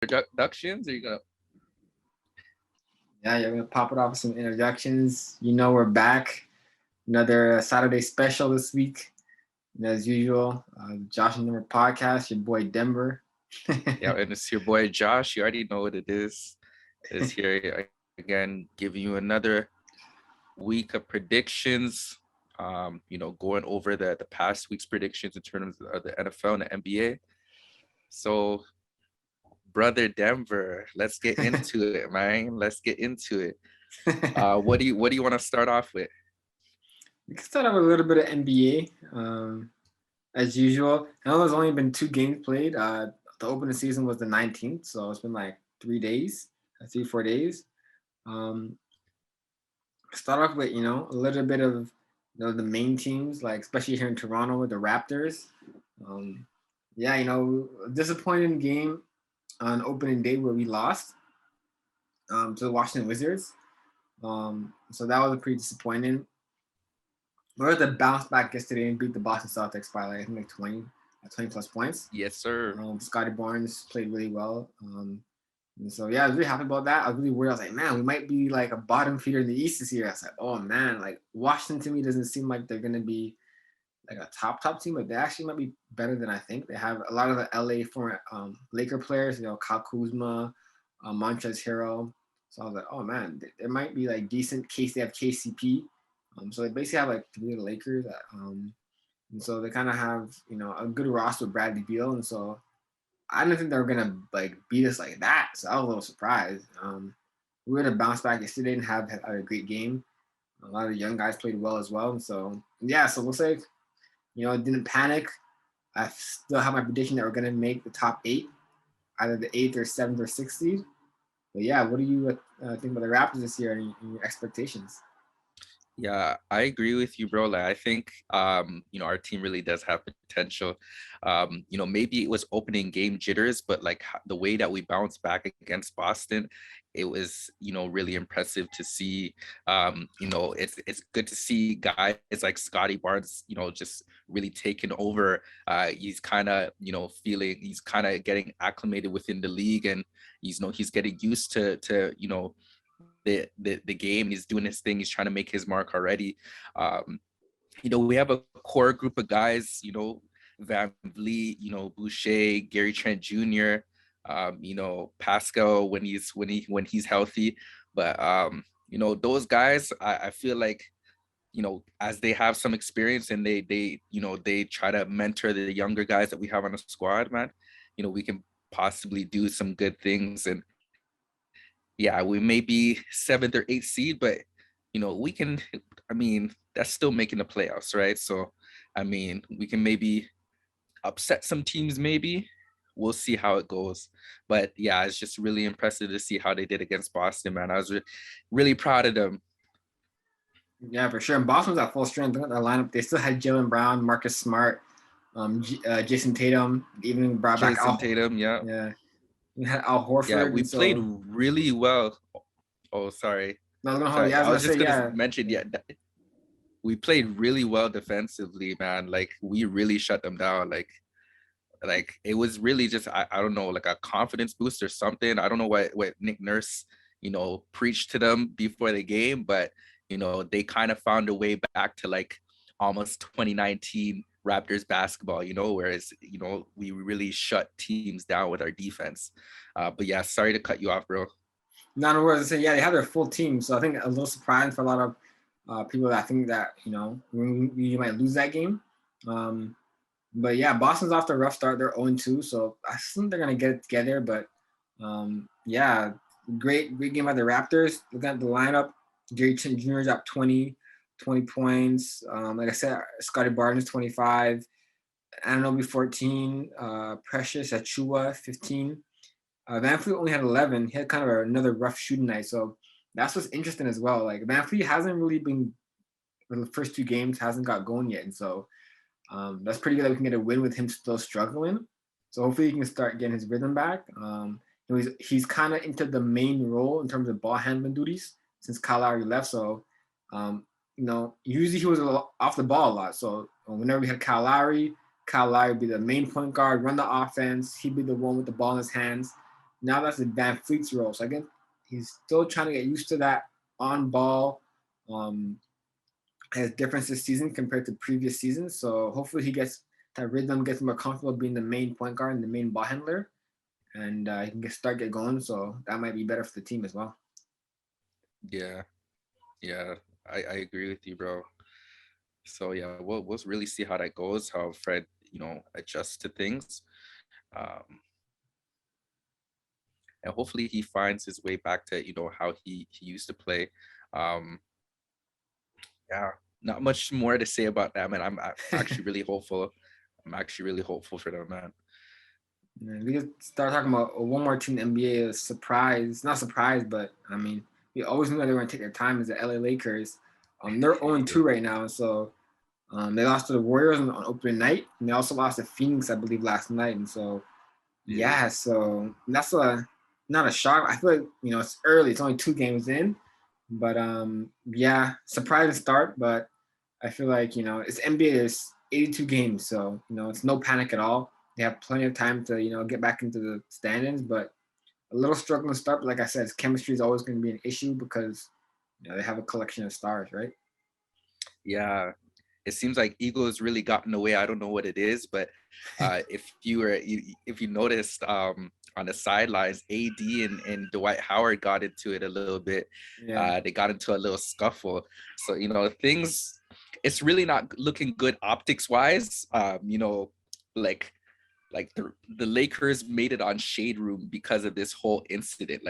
introductions? Or you gonna? Yeah, you're gonna pop it off with some introductions. We're back. Another Saturday special this week. As usual, Josh and Denver podcast. Your boy Denver. Yeah, and it's your boy Josh. You already know what it is here again, giving you another week of predictions. Going over the past week's predictions in terms of the NFL and the NBA. So, brother Denver, let's get into it, man. Let's get into it. What do you want to start off with? We can start off with a little bit of NBA. As usual, I know there's only been 2 games played. The opening season was the 19th, so it's been like 3 days, 3 4 days. Um, Start off with a little bit of the main teams, like especially here in Toronto with the Raptors. Um, yeah, disappointing game on opening day where we lost to the Washington Wizards. So that was pretty disappointing. We were able to bounce back yesterday and beat the Boston Celtics by like I think like 20 plus points. Yes, sir. Scotty Barnes played really well. And so yeah, I was really happy about that. I was really worried. I was like, man, we might be like a bottom feeder in the East this year. I was like, oh man, like Washington to me doesn't seem like they're gonna be like a top team, but they actually might be better than I think. They have a lot of the LA former Laker players, Kyle Kuzma, Montrezl Harrell. So I was like, oh man, there might be like decent case. They have KCP. So they basically have like 3 of the Lakers. And so they kind of have a good roster with Bradley Beal, and so I didn't think they were gonna like beat us like that. So I was a little surprised. We were gonna bounce back yesterday and have had a great game. A lot of the young guys played well as well, and so yeah. So we'll say didn't panic. I still have my prediction that we're gonna make the top 8, either the 8th or 7th or 6th seed. But yeah, what do you think about the Raptors this year and your expectations? Yeah, I agree with you, bro. Like I think our team really does have potential. Maybe it was opening game jitters, but like the way that we bounced back against Boston, it was, really impressive to see. It's good to see guys like Scotty Barnes, just really taking over. He's kind of, he's kind of getting acclimated within the league, and he's getting used to the game. He's doing his thing. He's trying to make his mark already. We have a core group of guys, Van Vliet, Boucher, Gary Trent Jr., Pascal when he's healthy. But those guys, I feel like, as they have some experience and they try to mentor the younger guys that we have on the squad, man, we can possibly do some good things. And yeah, we may be 7th or 8th seed, but we can. I mean, that's still making the playoffs, right? So, I mean, we can maybe upset some teams. Maybe we'll see how it goes. But yeah, it's just really impressive to see how they did against Boston, man. I was really proud of them. Yeah, for sure. And Boston was at full strength. Look at their lineup. They still had Jalen Brown, Marcus Smart, Jason Tatum, even brought back Jason Tatum, yeah, Yeah, we had Al yeah, Horford, we and played so really well. Oh, sorry, no, sorry. yeah, I was I gonna was say just gonna yeah, mention, yeah, we played really well defensively, man. Like we really shut them down. Like it was really just I don't know, like a confidence boost or something. I don't know what Nick Nurse preached to them before the game, but they kind of found a way back to like almost 2019 Raptors basketball, whereas we really shut teams down with our defense. But yeah, sorry to cut you off, bro. not a word to say. Yeah, they had their full team, so I think a little surprising for a lot of people that think that we might lose that game. Um, but yeah, Boston's off to a rough start. They're 0-2, so I think they're gonna get it together. But yeah, great game by the Raptors. Looking at the lineup, Gary Trent Jr. is up 20 points. Like I said, Scotty Barnes 25, Anunoby 14, Precious Achua 15. VanVleet only had 11. He had kind of another rough shooting night, so that's what's interesting as well. Like VanVleet hasn't really been for the first 2 games hasn't got going yet, and so that's pretty good that we can get a win with him still struggling. So hopefully he can start getting his rhythm back. He's kind of into the main role in terms of ball handling duties since Kyle Lowry left. So usually he was off the ball a lot. So whenever we had Kyle Lowry would be the main point guard, run the offense. He'd be the one with the ball in his hands. Now that's the Van Fleet's role. So again, he's still trying to get used to that on ball um, has difference this season compared to previous seasons. So hopefully he gets that rhythm, gets more comfortable being the main point guard and the main ball handler, and he can get going. So that might be better for the team as well. Yeah, yeah, I agree with you, bro. So yeah, we'll really see how that goes, how Fred, adjusts to things. Um, and hopefully he finds his way back to, how he used to play. Um, yeah, not much more to say about that, man. I'm actually really hopeful. I'm actually really hopeful for them, man. And we could start talking about one more team in the NBA is surprise, not surprise, but I mean, we always knew that they were going to take their time is the LA Lakers. They're 0-2 right now, so they lost to the Warriors on opening night, and they also lost to Phoenix, I believe, last night. And so, yeah, so that's not a shock. I feel like it's early; it's only 2 games in, but yeah, surprising start. But I feel like it's NBA. There's 82 games, so it's no panic at all. They have plenty of time to get back into the standings, but a little struggling start. But like I said, chemistry is always going to be an issue because they have a collection of stars, right? Yeah, it seems like Eagles really got in the way. I don't know what it is, but if you noticed on the sidelines, AD and Dwight Howard got into it a little bit. Yeah. They got into a little scuffle. So things. It's really not looking good optics wise. Like the Lakers made it on Shade Room because of this whole incident.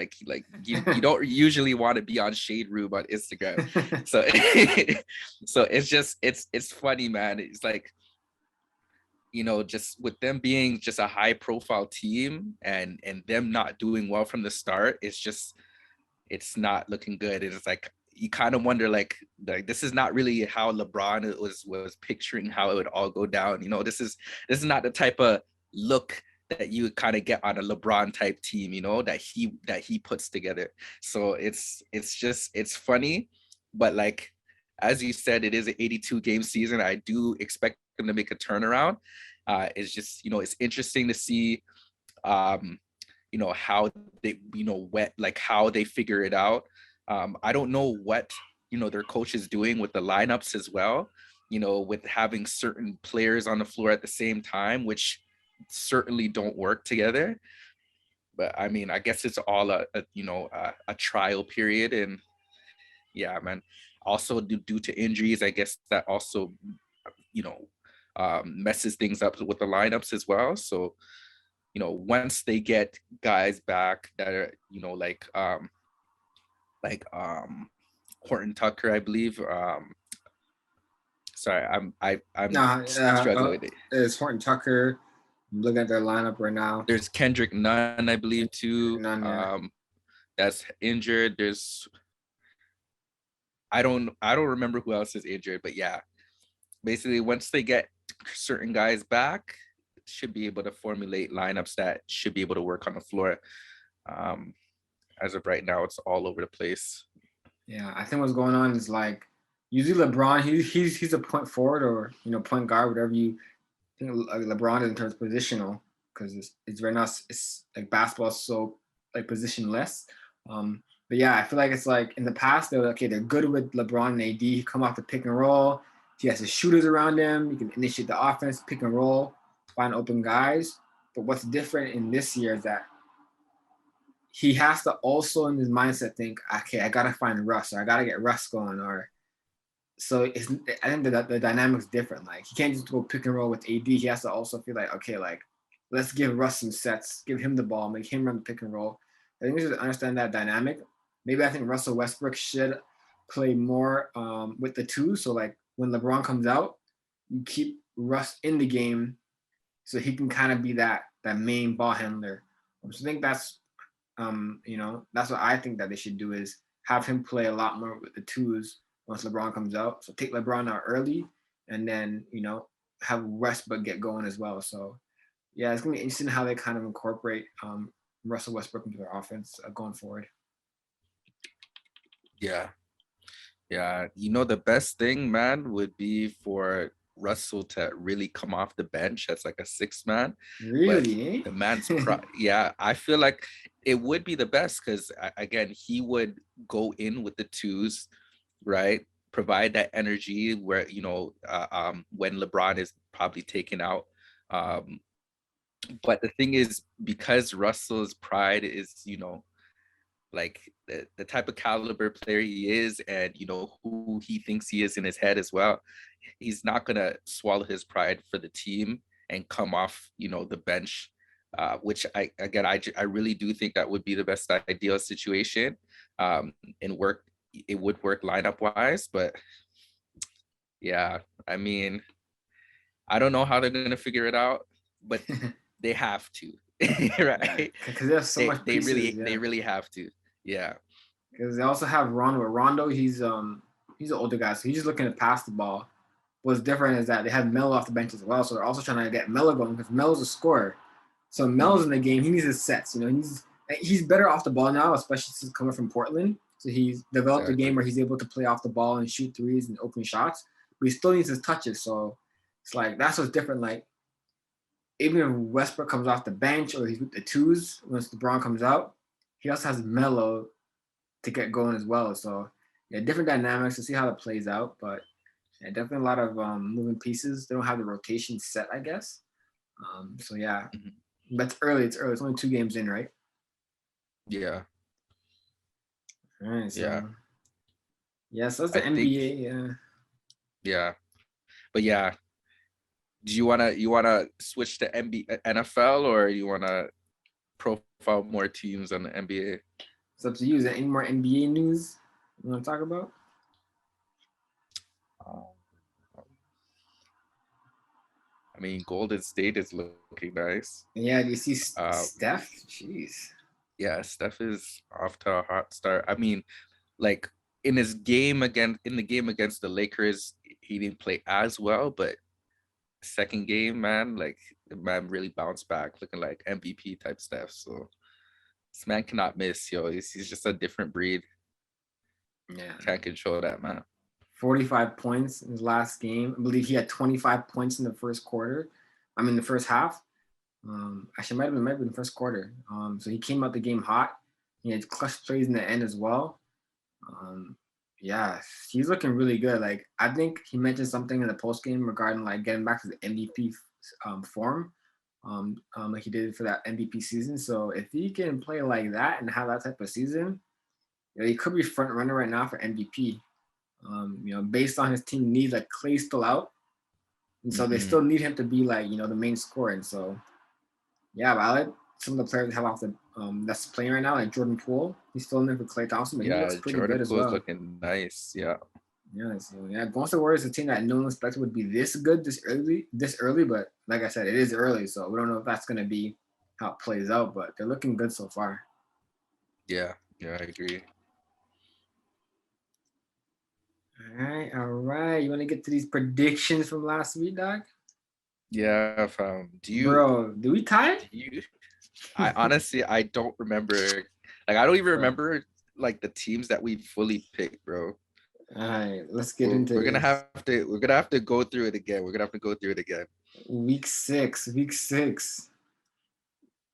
You don't usually want to be on Shade Room on Instagram. So so it's funny, man. It's like, just with them being just a high profile team and them not doing well from the start, it's not looking good. It's like you kind of wonder like this is not really how LeBron was picturing how it would all go down. This is not the type of look that you kind of get on a LeBron type team, that he puts together. So it's funny, but like as you said, it is an 82 game season. I do expect them to make a turnaround. It's just it's interesting to see how they how they figure it out. I don't know what their coach is doing with the lineups as well, with having certain players on the floor at the same time, which certainly don't work together. But I mean, I guess it's all a trial period. And yeah, man, also due to injuries, I guess that also you know messes things up with the lineups as well. So once they get guys back that are Horton Tucker, I believe. Sorry, I'm Nah, struggling with it. it's Horton Tucker. I'm looking at their lineup right now. There's Kendrick Nunn, I believe, too. None, yeah. That's injured. I don't remember who else is injured, but yeah, basically once they get certain guys back, should be able to formulate lineups that should be able to work on the floor. Um, as of right now, it's all over the place. Yeah, I think what's going on is like usually LeBron, he's a point forward or point guard, whatever you think LeBron is in terms of positional, because it's right now it's like basketball is so like positionless. But yeah, I feel like it's like in the past they're okay, they're good with LeBron and AD. He come off the pick and roll. He has his shooters around him. He can initiate the offense, pick and roll, find open guys. But what's different in this year is that he has to also in his mindset think, okay, I gotta find Russ or I gotta get Russ going or so I think the dynamic's different. Like he can't just go pick and roll with AD. He has to also feel like, okay, like let's give Russ some sets, give him the ball, make him run the pick and roll. I think we should understand that dynamic. Maybe I think Russell Westbrook should play more with the two. So like when LeBron comes out, you keep Russ in the game so he can kind of be that main ball handler. So I think that's what I think that they should do is have him play a lot more with the twos once LeBron comes out. So take LeBron out early and then, have Westbrook get going as well. So yeah, it's gonna be interesting how they kind of incorporate Russell Westbrook into their offense going forward. Yeah. Yeah. The best thing, man, would be for Russell to really come off the bench as like a sixth man, but Really? the man's yeah, I feel like it would be the best because again, he would go in with the twos, right? Provide that energy where when LeBron is probably taken out. Um, but the thing is, because Russell's pride is, like the type of caliber player he is, and who he thinks he is in his head as well, he's not gonna swallow his pride for the team and come off the bench, which I really do think that would be the best ideal situation, um and work it would work lineup wise. But yeah, I mean, I don't know how they're gonna figure it out, but they have to. Right? Because they have so much they pieces. really they really have to. Yeah. Because they also have Rondo. Rondo, he's an older guy, so he's just looking to pass the ball. What's different is that they have Melo off the bench as well, so they're also trying to get Melo going because Melo's a scorer. So Melo's in the game. He needs his sets. He's better off the ball now, especially since coming from Portland. So he's developed a game where he's able to play off the ball and shoot threes and open shots, but he still needs his touches. So it's like that's what's different. Like even if Westbrook comes off the bench or he's with the twos once LeBron comes out, he also has Melo to get going as well. So yeah, different dynamics to see how it plays out. But yeah, definitely a lot of moving pieces. They don't have the rotation set, I guess. So yeah, but it's early. It's early. It's only 2 games in, right? Yeah. All right. So yeah, so that's the NBA. Yeah. But yeah, do you wanna switch to NFL, or you wanna profile more teams on the NBA? It's up to you. Is there any more NBA news you want to talk about? I mean, Golden State is looking nice. Yeah, do you see Steph? Jeez. Yeah, Steph is off to a hot start. I mean, like in the game against the Lakers, he didn't play as well, but second game, man, like the man really bounced back, looking like MVP type Steph. So this man cannot miss, yo. He's just a different breed. Yeah. Can't control that, man. 45 points in his last game. I believe he had 25 points in the first quarter. The first half. Actually, might have been the first quarter. So he came out the game hot. He had clutch plays in the end as well. Yeah, he's looking really good. Like I think he mentioned something in the post game regarding like getting back to the MVP form, like he did for that MVP season. So if he can play like that and have that type of season, he could be front runner right now for MVP. Based on his team needs, like Clay's still out, and so they still need him to be like the main scorer. And so, yeah, but I like some of the players have off the that's playing right now, like Jordan Poole. He's still in there for Klay Thompson, but he looks pretty Jordan good as Poole's well. looking nice. Yeah. Yeah, so yeah, Golden State Warriors is a team that no one expected would be this good this early. But like I said, it is early, so we don't know if that's gonna be how it plays out. But they're looking good so far. Yeah, I agree. All right. You want to get to these predictions from last week, Doc? Yeah, do we tie? I honestly, I don't remember. Like, I don't even remember like the teams that we fully picked, bro. All right, let's get into We're gonna have to go through it again. Week 6.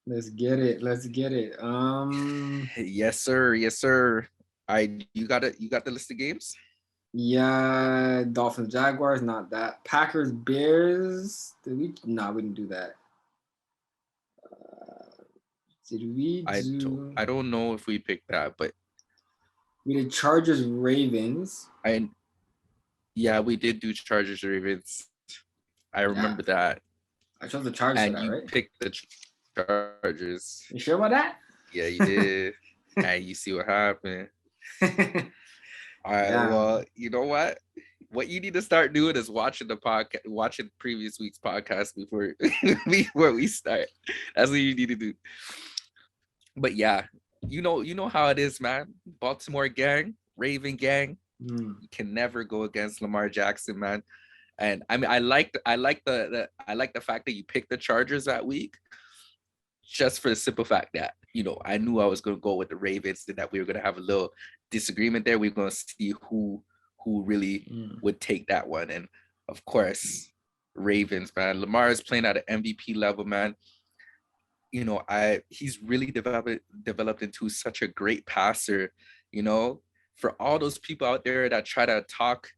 Let's get it. Yes, sir. You got the list of games? Yeah, Dolphins, Jaguars, not that. Packers, Bears. No, we didn't do that. Did we do? I don't know if we picked that, but we did Chargers, Ravens. Yeah, we did do Chargers, Ravens. I remember that. I chose the Chargers, and for that, you right? picked the Chargers. You sure about that? Yeah, you did. And you see what happened. All right. Yeah. Well, you know what? What you need to start doing is watching previous week's podcast before we start. That's what you need to do. But yeah, you know how it is, man. Baltimore gang, Raven gang, you can never go against Lamar Jackson, man. And I mean, I like the fact that you picked the Chargers that week, just for the simple fact that I knew I was going to go with the Ravens, and that we were going to have a little disagreement there. We were going to see who really would take that one, and of course, Ravens, man. Lamar is playing at an MVP level, man. You know, he's really developed into such a great passer, you know, for all those people out there that try to talk,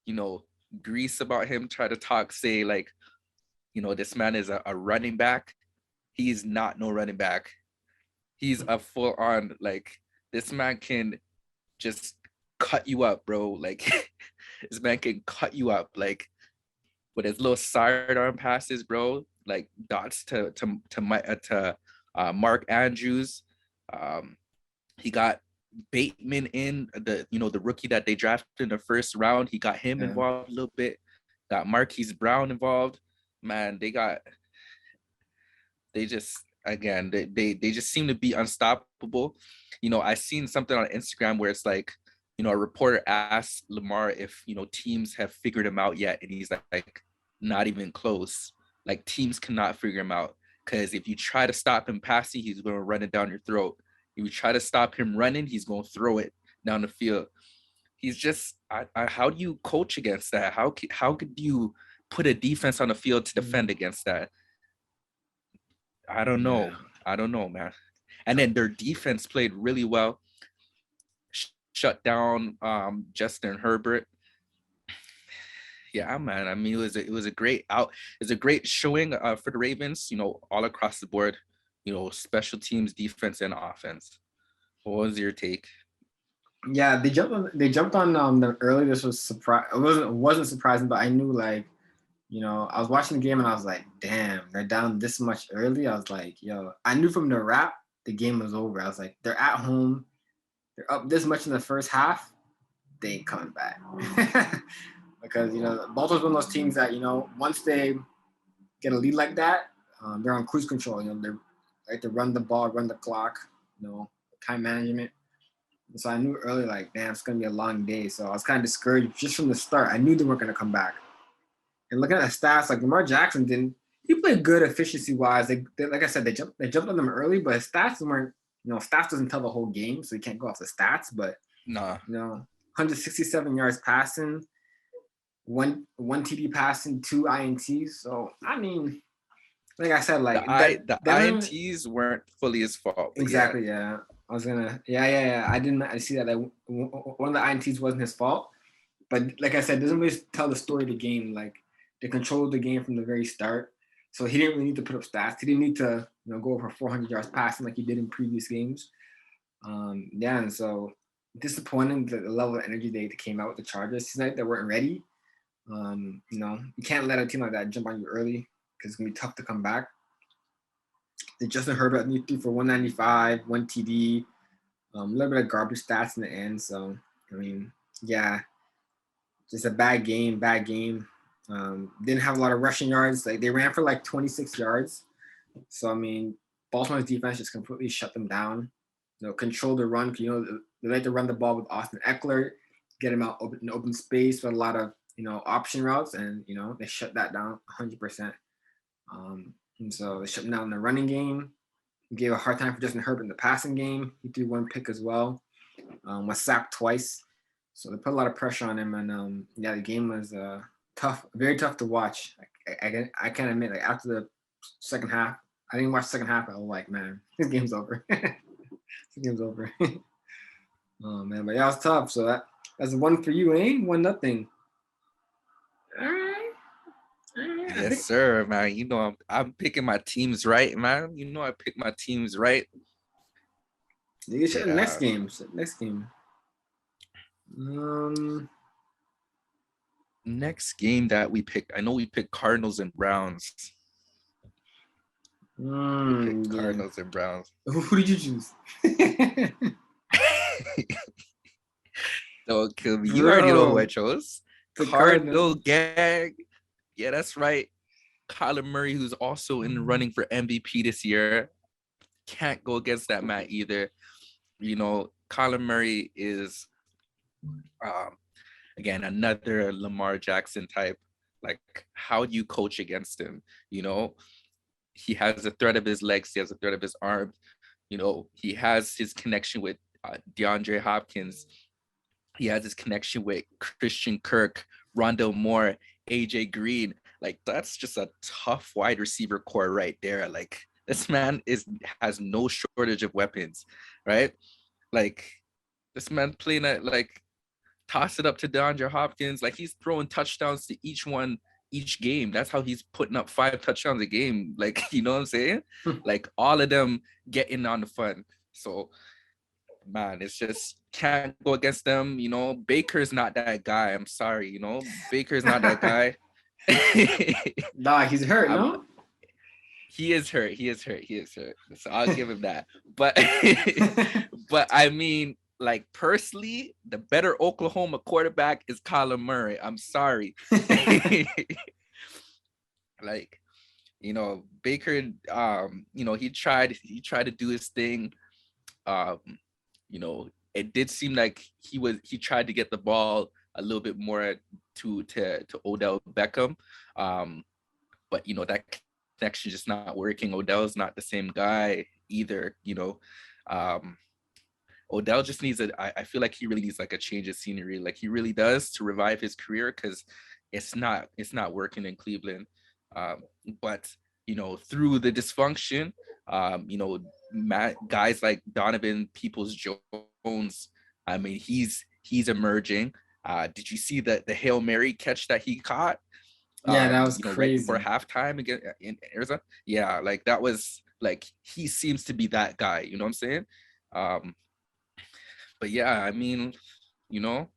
you know, grease about him, try to talk, say like, you know, this man is a running back. He's not no running back. He's a full on, like, this man can just cut you up, bro. Like this man can cut you up, like with his little sidearm passes, bro. Like dots to Mark Andrews. Um, he got Bateman in the rookie that they drafted in the first round. He got him involved a little bit. Got Marquise Brown involved. Man, they just again they just seem to be unstoppable. You know, I seen something on Instagram where it's like, you know, a reporter asked Lamar if, you know, teams have figured him out yet, and he's like not even close. Like teams cannot figure him out, because if you try to stop him passing, he's going to run it down your throat. If you try to stop him running, he's going to throw it down the field. He's just how do you coach against that? How could you put a defense on the field to defend against that? I don't know. Yeah. I don't know, man. And then their defense played really well. Shut down Justin Herbert. Yeah, man. I mean, it was a great showing for the Ravens, you know, all across the board, you know, special teams, defense, and offense. What was your take? Yeah, they jumped on them early. This was surprise. It wasn't surprising, but I knew, like, you know, I was watching the game and I was like, damn, they're down this much early. I was like, yo, I knew from the wrap the game was over. I was like, they're at home, they're up this much in the first half, they ain't coming back. Because, you know, Baltimore's one of those teams that, you know, once they get a lead like that, they're on cruise control. You know, they're like to run the ball, run the clock, you know, time management. So I knew early, like, damn, it's gonna be a long day. So I was kind of discouraged just from the start. I knew they weren't gonna come back. And looking at the stats, like Lamar Jackson didn't. He played good efficiency wise. They like I said, they jumped on them early, but his stats weren't. You know, stats doesn't tell the whole game, so you can't go off the stats. But Nah. you know, 167 yards passing, one TD passing, 2 INTs. So I mean, like I said, like the INTs weren't fully his fault. Exactly. Yeah. I was gonna. Yeah. I didn't. I see that. One of the INTs wasn't his fault, but like I said, it doesn't really tell the story of the game. Like they controlled the game from the very start, so he didn't really need to put up stats. He didn't need to, you know, go over 400 yards passing like he did in previous games. Yeah, and so disappointing the level of energy they came out with the Chargers tonight. They weren't ready. You know, you can't let a team like that jump on you early because it's gonna be tough to come back. The Justin Herbert threw for 195, 1 TD, a little bit of garbage stats in the end. So, I mean, yeah, just a bad game. Didn't have a lot of rushing yards. Like they ran for like 26 yards. So, I mean, Baltimore's defense just completely shut them down. You know, control the run. You know, they like to run the ball with Austin Eckler, get him out in open space with a lot of, you know, option routes, and you know they shut that down 100%. And so they shut him down in the running game. Gave a hard time for Justin Herbert in the passing game. He threw 1 pick as well. Was sacked twice. So they put a lot of pressure on him. And yeah, the game was tough, very tough to watch. I can't admit, like after the second half, I didn't watch the second half. I was like, man, this game's over. This game's over. Oh man, but yeah, it was tough. So that's 1 for you, eh? 1-0. All right. Yes, sir, man. You know, I'm picking my teams right, man. You know, I pick my teams right. You should next game. Next game that we picked, I know we picked Cardinals and Browns. Cardinals and Browns. Who did you choose? Don't kill me. You already know who I chose. The Cardinal gang. Yeah, that's right. Kyler Murray, who's also in the running for MVP this year. Can't go against that, Matt, either. You know, Kyler Murray is, again, another Lamar Jackson type. Like, how do you coach against him? You know, he has a threat of his legs. He has a threat of his arms. You know, he has his connection with DeAndre Hopkins. He has his connection with Christian Kirk, Rondell Moore, AJ Green. Like that's just a tough wide receiver core right there. Like this man has no shortage of weapons, right? Like this man playing at like toss it up to DeAndre Hopkins. Like he's throwing touchdowns to each game. That's how he's putting up 5 touchdowns a game. Like, you know what I'm saying? Like all of them getting on the fun. So man, it's just can't go against them. You know, Baker's not that guy. I'm sorry, you know, Baker's not that guy. Nah, he's hurt, I'm, no? he is hurt. He is hurt. He is hurt. So I'll give him that. But but I mean, like personally, the better Oklahoma quarterback is Kyler Murray. I'm sorry. Like, you know, Baker, you know, he tried to do his thing. Um, you know, it did seem like he tried to get the ball a little bit more to Odell Beckham. But you know, that connection just not working. Odell's not the same guy either, you know. Odell just needs I feel like he really needs like a change of scenery. Like he really does to revive his career because it's not working in Cleveland. But you know, through the dysfunction, you know, guys like Donovan Peoples-Jones, I mean, he's emerging. Did you see the Hail Mary catch that he caught? Yeah, that was You know, crazy. right before halftime again in Arizona. Yeah, like that was like he seems to be that guy. You know what I'm saying? But yeah, I mean, you know,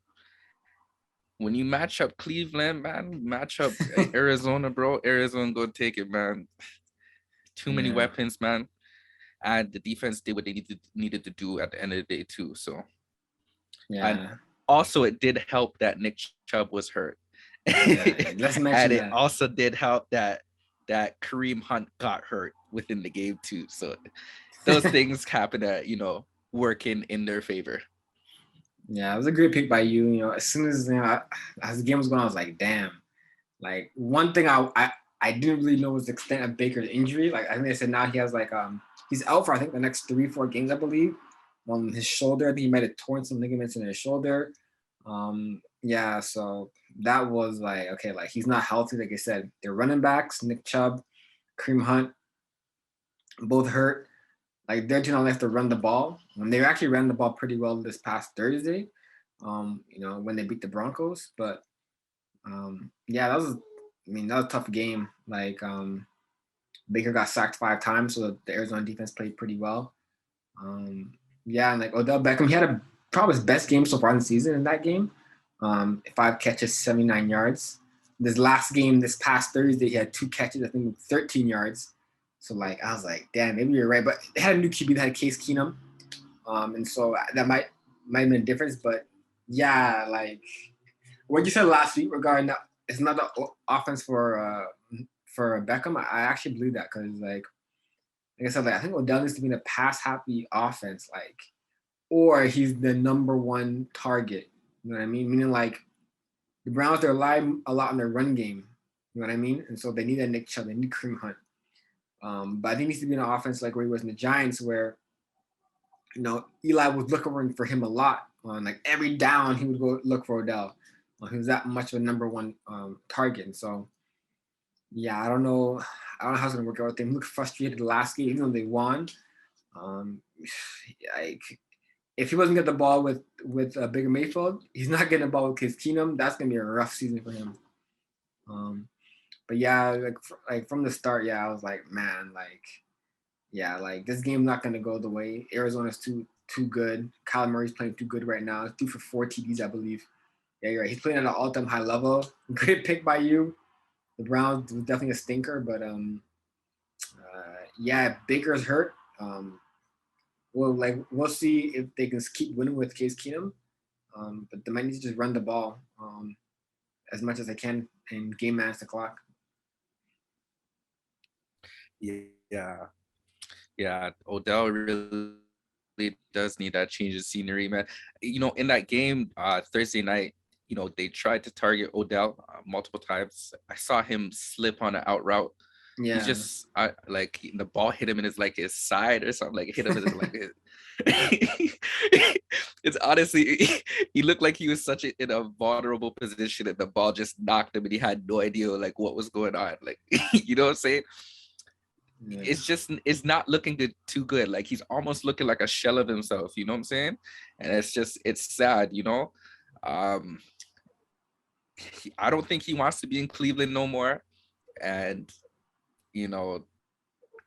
when you match up Cleveland, man, match up Arizona, bro. Arizona go take it, man. Too many Yeah. weapons, man. And the defense did what they needed to do at the end of the day too. So Yeah. and also it did help that Nick Chubb was hurt. Yeah, let's mention and it that. also did help that Kareem Hunt got hurt within the game too. So those things happen to, you know, work in their favor. Yeah, it was a great pick by you. You know, as soon as as the game was going on, I was like, damn. Like one thing I didn't really know was the extent of Baker's injury. Like I think they said now he has like he's out for I think the next 3-4 games, I believe. On his shoulder, I think he might have torn some ligaments in his shoulder. Yeah, so that was like okay, like he's not healthy. Like I said, they're running backs, Nick Chubb, Kareem Hunt, both hurt. Like they're trying to have to run the ball. They actually ran the ball pretty well this past Thursday. You know, when they beat the Broncos. But yeah, that was a tough game. Like Baker got sacked 5 times, so the Arizona defense played pretty well. Yeah, and like Odell Beckham, he had probably his best game so far in the season in that game. 5 catches, 79 yards. This last game, this past Thursday, he had 2 catches, I think 13 yards. So like I was like, damn, maybe you're right. But they had a new QB that had Case Keenum. And so that might have been a difference. But yeah, like what you said last week regarding that it's not the offense for Beckham. I actually believe that because like I said, like I think Odell needs to be in a pass happy offense, like, or he's the number one target. You know what I mean? Meaning like the Browns they're relying a lot on their run game. You know what I mean? And so they need a Nick Chubb, they need Kareem Hunt. But I think he needs to be in an offense like where he was in the Giants, where you know Eli was looking for him a lot. On like every down, he would go look for Odell. He was that much of a number one target. And so, yeah, I don't know how it's gonna work out with them. He looked frustrated the last game, even though they won. Like if he wasn't getting the ball with Baker Mayfield, he's not getting the ball with Case Keenum. That's gonna be a rough season for him. But yeah, like from the start, yeah, I was like, man, like, yeah, like this game's not gonna go the way Arizona's too good. Kyler Murray's playing too good right now. He's 2 for 4 TDs, I believe. Yeah, you're right. He's playing at an all-time high level. Great pick by you. The Browns was definitely a stinker, but yeah, Baker's hurt. We'll see if they can keep winning with Case Keenum. But they might need to just run the ball as much as they can and game manage the clock. Yeah. Odell really does need that change of scenery, man. You know, in that game Thursday night, you know, they tried to target Odell multiple times. I saw him slip on an out route. Yeah, He just like the ball hit him in his like his side or something. Like hit him in his like his... it's honestly, he looked like he was in a vulnerable position, and the ball just knocked him, and he had no idea like what was going on. Like, you know what I'm saying? Yeah. It's not looking good, too good. Like he's almost looking like a shell of himself. You know what I'm saying? And it's sad. Um, I don't think he wants to be in Cleveland no more. And you know,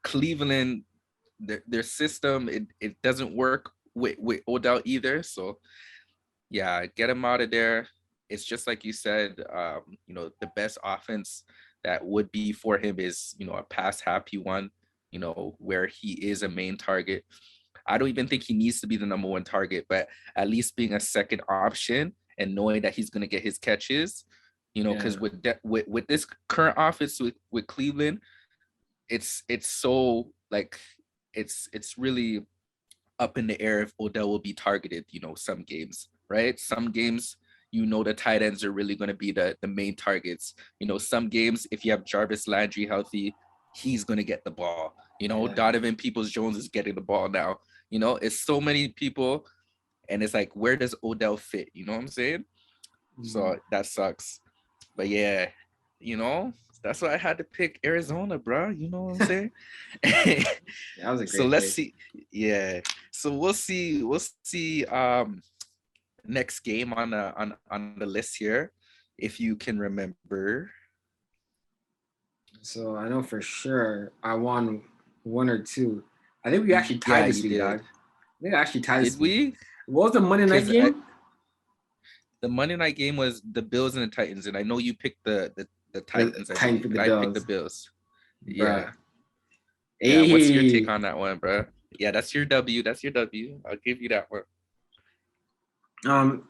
Cleveland, their system, it doesn't work with Odell either. So yeah, get him out of there. It's just like you said, the best offense that would be for him is, a pass happy one, where he is a main target. I don't even think he needs to be the number one target, but at least being a second option and knowing that he's going to get his catches, Yeah. because with this current offense with Cleveland, it's so like it's really up in the air if Odell will be targeted, some games, right? Some games, the tight ends are really going to be the main targets. Some games, if you have Jarvis Landry healthy, he's going to get the ball. Yeah. Donovan Peoples-Jones is getting the ball now. It's so many people, and it's like, where does Odell fit? You know what I'm saying? So that sucks. But yeah, that's why I had to pick Arizona, bro. You know what I'm saying? That was a So great let's pick. see. Yeah. So we'll see. We'll see. Next game on the list here, if you can remember. So I know for sure I won one or two. I think we actually Yeah, tied this you week, did. dog. I think I actually tied this Did week. we? What was the Monday night Because game? the Monday night game was the Bills and the Titans, and I know you picked the The Titans, I Titans believe, for the and I picked the Bills, Bills. Yeah. bruh. Yeah. What's your take Hey, on that one, bro? Yeah, that's your W. That's your W. I'll give you that one.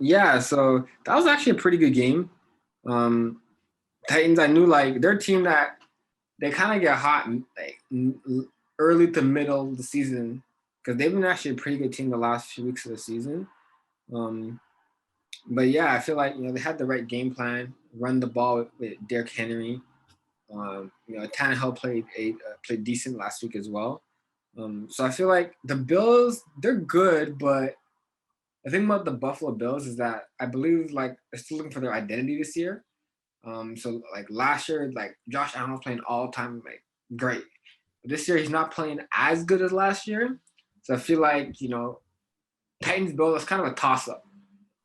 yeah. So that was actually a pretty good game. Titans, I knew like their team that they kind of get hot like early to middle of the season because they've been actually a pretty good team the last few weeks of the season. Um, but yeah, I feel like they had the right game plan, run the ball with Derrick Henry. Tannehill played decent last week as well. So I feel like the Bills, they're good, but the thing about the Buffalo Bills is that I believe like they're still looking for their identity this year. So like last year, like Josh Allen was playing all time like great. But this year he's not playing as good as last year. So I feel like, Titans Bills is kind of a toss up.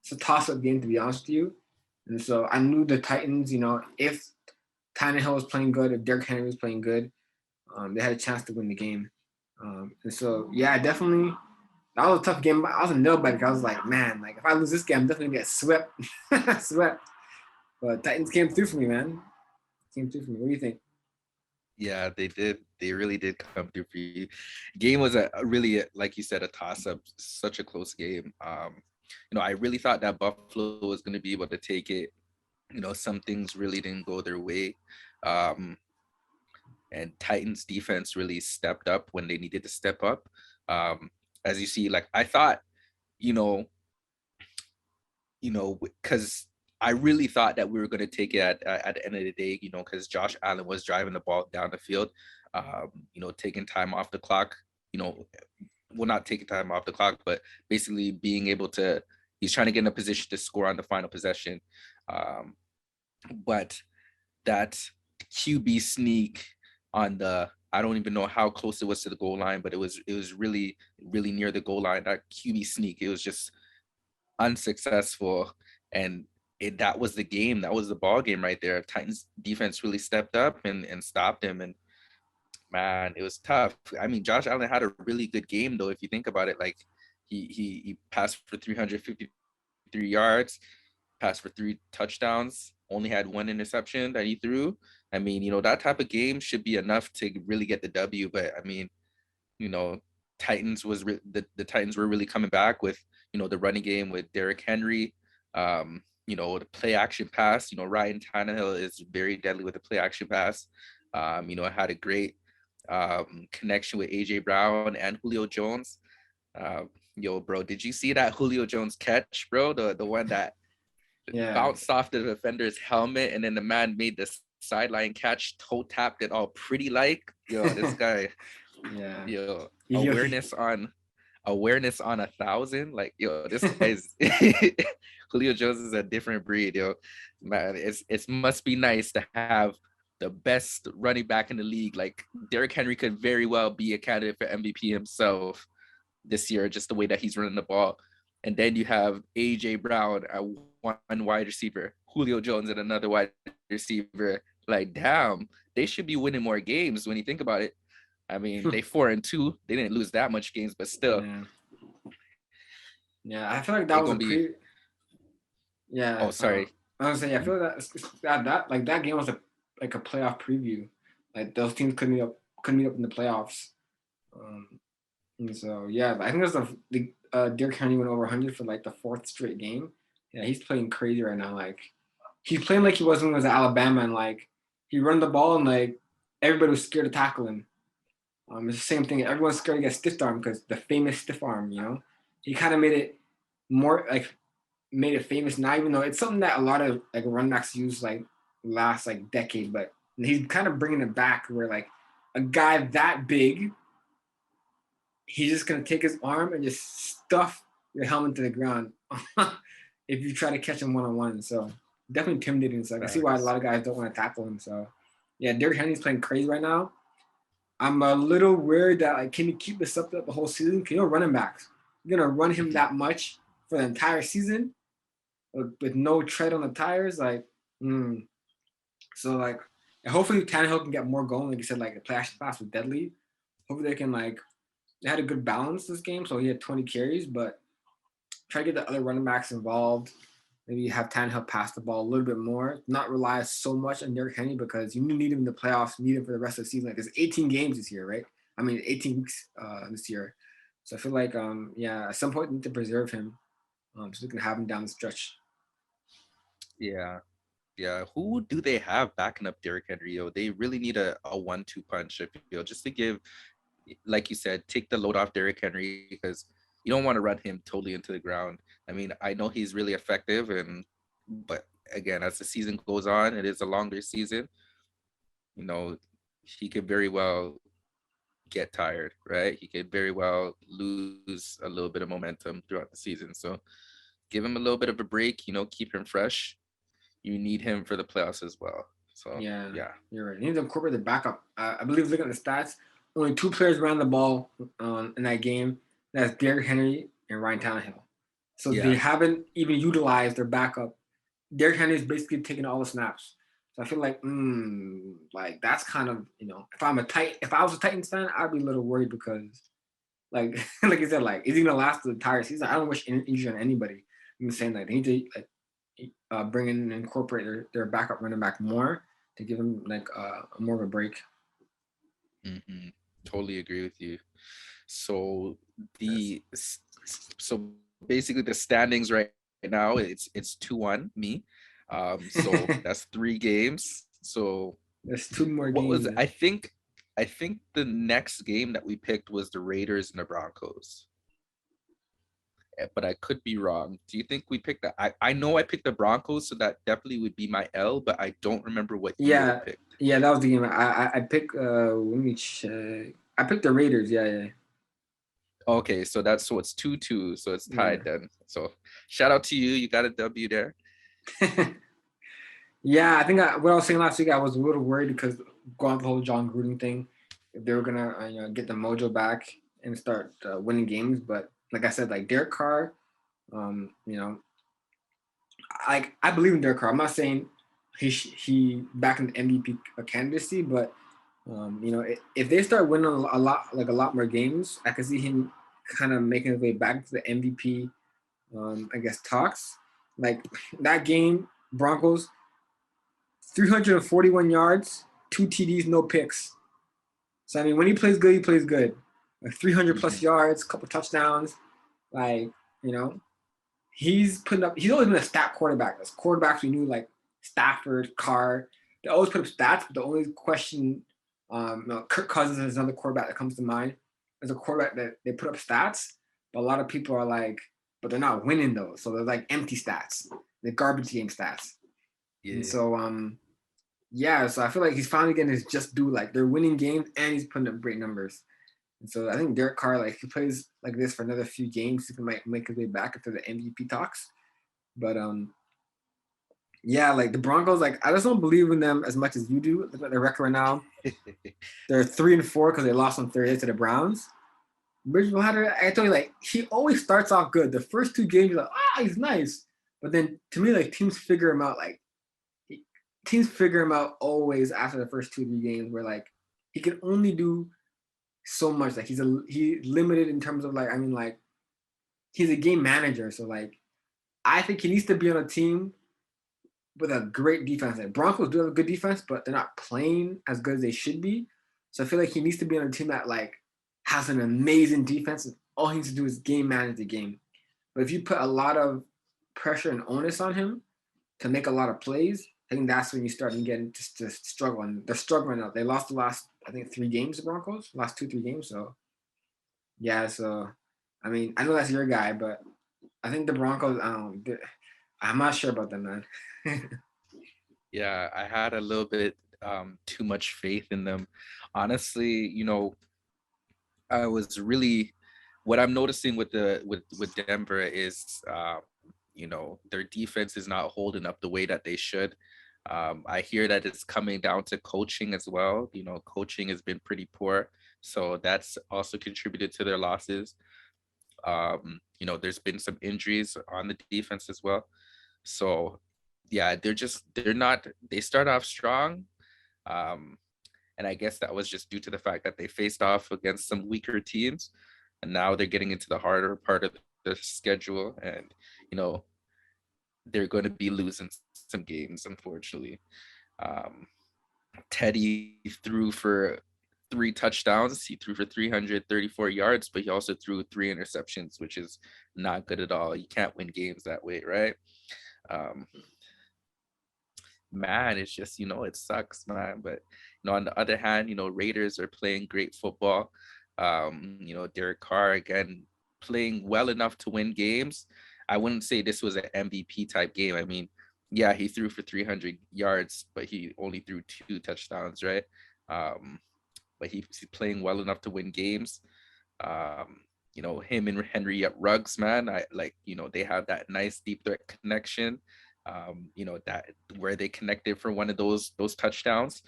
It's a toss up game to be honest with you. And so I knew the Titans, if Tannehill was playing good, if Derrick Henry was playing good, they had a chance to win the game. And so yeah, definitely that was a tough game. I was a nail biter. I was like, man, like if I lose this game, I'm definitely gonna get swept. Swept. But Titans came through for me, man. Came through for me. What do you think? Yeah, they did. They really did come through for you. Game was a really, like you said, a toss up. Such a close game. I really thought that Buffalo was going to be able to take it. Some things really didn't go their way. And Titans defense really stepped up when they needed to step up. As you see, like I thought, you know, because I really thought that we were going to take it at the end of the day, because Josh Allen was driving the ball down the field, taking time off the clock, well, not taking time off the clock, but basically being able to, he's trying to get in a position to score on the final possession. But that QB sneak on I don't even know how close it was to the goal line, but it was really, really near the goal line. That QB sneak, it was just unsuccessful, and that was the game. That was the ball game right there. Titans defense really stepped up and stopped him, and man, it was tough. I mean, Josh Allen had a really good game though, if you think about it. Like he passed for 353 yards, passed for 3 touchdowns, only had 1 interception that he threw. I mean, that type of game should be enough to really get the W. But I mean, you know, the Titans were really coming back with, the running game with Derrick Henry, the play action pass. Ryan Tannehill is very deadly with the play action pass. I had a great connection with AJ Brown and Julio Jones. Yo, bro, did you see that Julio Jones catch, bro? The one that Yeah. bounced off the defender's helmet, and then the man made the sideline catch, toe tapped it all pretty like. Yo, this guy, Yeah. yo, He, he, awareness on awareness on 1,000. Like, yo, this guy's Julio Jones is a different breed, yo. Man, it must be nice to have the best running back in the league. Like Derrick Henry could very well be a candidate for MVP himself this year, just the way that he's running the ball. And then you have AJ Brown at one wide receiver, Julio Jones at another wide receiver. Like, damn, they should be winning more games when you think about it. I mean, they 4-2. They didn't lose that much games, but still. Yeah, I feel like that was a pretty. Yeah. Oh, sorry. I was saying, I feel like that game was a playoff preview. Like those teams couldn't meet up in the playoffs. And so yeah, I think that's the Derrick Henry went over 100 for like the 4th straight game. Yeah, he's playing crazy right now. Like he's playing like he was when he was at Alabama, and like he run the ball and like everybody was scared to tackle him. It's the same thing. Everyone's scared to get stiff arm because the famous stiff arm, you know, he kind of made it more like made it famous now, even though it's something that a lot of like run backs use like last like decade, but he's kind of bringing it back where like a guy that big, he's just going to take his arm and just stuff your helmet to the ground if you try to catch him one-on-one. So definitely intimidating. So I can see why a lot of guys don't want to tackle him. So yeah, Derrick Henry's playing crazy right now. I'm a little worried that like, can he keep this up the whole season? Can you running backs? You're going to run him that much for the entire season with no tread on the tires? Like, So like, hopefully Tannehill can get more going. Like you said, like the play action pass was deadly. Hopefully they can like, they had a good balance this game. So he had 20 carries, but try to get the other running backs involved. Maybe have Tannehill pass the ball a little bit more, not rely so much on Derrick Henry because you need him in the playoffs, need him for the rest of the season. Like there's 18 games this year, right? I mean, 18 weeks this year. So I feel like, at some point we need to preserve him so we can have him down the stretch. Yeah. Who do they have backing up Derrick Henry? Yo, they really need a 1-2 punch, just to give, like you said, take the load off Derrick Henry because you don't want to run him totally into the ground. I mean, I know he's really effective, but again, as the season goes on, it is a longer season. You know, he could very well get tired, right? He could very well lose a little bit of momentum throughout the season. So give him a little bit of a break, keep him fresh. You need him for the playoffs as well. So yeah, you're right. You need to incorporate the backup. I believe looking at the stats, only 2 players ran the ball in that game. That's Derrick Henry and Ryan Tannehill. So they haven't even utilized their backup. Derrick Henry is basically taking all the snaps. So I feel like, like that's kind of, if I was a Titans fan, I'd be a little worried because, like, like you said, like, is he gonna last the entire season? I don't wish injury on anybody. I'm saying like they need to bring in and incorporate their backup running back more to give him like more of a break. Totally agree with you. So so basically the standings right now it's 2-1 me. So that's 3 games. So there's 2 more games. What was it? I think the next game that we picked was the Raiders and the Broncos. But I could be wrong. Do you think we picked that? I know I picked the Broncos, so that definitely would be my L, but I don't remember what you picked. Yeah, that was the game. I picked let me check. I picked the Raiders, yeah. Okay, so it's 2-2, so it's tied then. So shout out to you. You got a W there. Yeah, I think what I was saying last week, I was a little worried because going the whole John Gruden thing, if they were gonna get the mojo back and start winning games, but like I said, like Derek Carr, I believe in Derek Carr. I'm not saying he back in the MVP candidacy, but if they start winning a lot more games, I could see him kind of making his way back to the MVP, talks. Like that game, Broncos, 341 yards, 2 TDs, no picks. So I mean, when he plays good, he plays good. Like 300 plus yards, couple touchdowns. Like he's always been a stat quarterback. As quarterbacks, we knew like Stafford, Carr. They always put up stats, but the only question. Kirk Cousins is another quarterback that comes to mind. As a quarterback that they put up stats, but a lot of people are like, but they're not winning those. So they're like empty stats, the garbage game stats. Yeah. And so, so I feel like he's finally getting his just due. Like they're winning games and he's putting up great numbers. And so I think Derek Carr, like, if he plays like this for another few games, he might make his way back into the MVP talks. But yeah, like the Broncos, like I just don't believe in them as much as you do. Look at their record right now. They're 3-4 because they lost on Thursday to the Browns. Bridgewater, I told you, like, he always starts off good. The first two games, you're like, he's nice. But then to me, like, teams figure him out. Like, teams figure him out always after the first 2 or 3 games where, like, he can only do so much. Like, he's limited in terms of, like, I mean, like, he's a game manager. So, like, I think he needs to be on a team with a great defense. Like, Broncos do have a good defense, but they're not playing as good as they should be. So I feel like he needs to be on a team that, like, has an amazing defense. And all he needs to do is game manage the game. But if you put a lot of pressure and onus on him to make a lot of plays, I think that's when you start to get just to struggle. And they're struggling now. They lost the last, I think, 3 games, the Broncos, last 2, 3 games. So, yeah, so, I mean, I know that's your guy, but I think the Broncos, I'm not sure about them, man. Yeah, I had a little bit too much faith in them. Honestly, I was really what I'm noticing with with Denver is their defense is not holding up the way that they should. I hear that it's coming down to coaching as well. Coaching has been pretty poor, so that's also contributed to their losses. There's been some injuries on the defense as well. So yeah, they start off strong. Um, and I guess that was just due to the fact that they faced off against some weaker teams. And now they're getting into the harder part of the schedule. And, they're going to be losing some games, unfortunately. Um, Teddy threw for 3 touchdowns. He threw for 334 yards, but he also threw 3 interceptions, which is not good at all. You can't win games that way, right? Um, man, it's just, it sucks, man. But, on the other hand, Raiders are playing great football. Derek Carr, again, playing well enough to win games. I wouldn't say this was an MVP type game. I mean, yeah, he threw for 300 yards, but he only threw 2 touchdowns, right? But he's playing well enough to win games. Him and Henry at Ruggs, man, they have that nice deep threat connection. That where they connected for one of those touchdowns.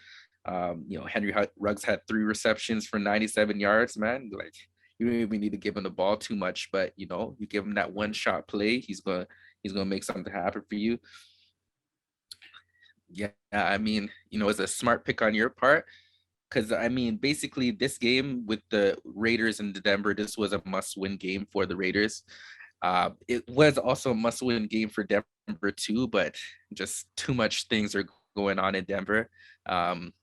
Henry Ruggs had 3 receptions for 97 yards, man. Like, you don't even need to give him the ball too much, but you give him that one shot play, he's gonna make something happen for you. Yeah, I mean, it's a smart pick on your part. Because, I mean, basically this game with the Raiders and Denver, this was a must-win game for the Raiders. It was also a must-win game for Denver too, but just too much things are going on in Denver. And,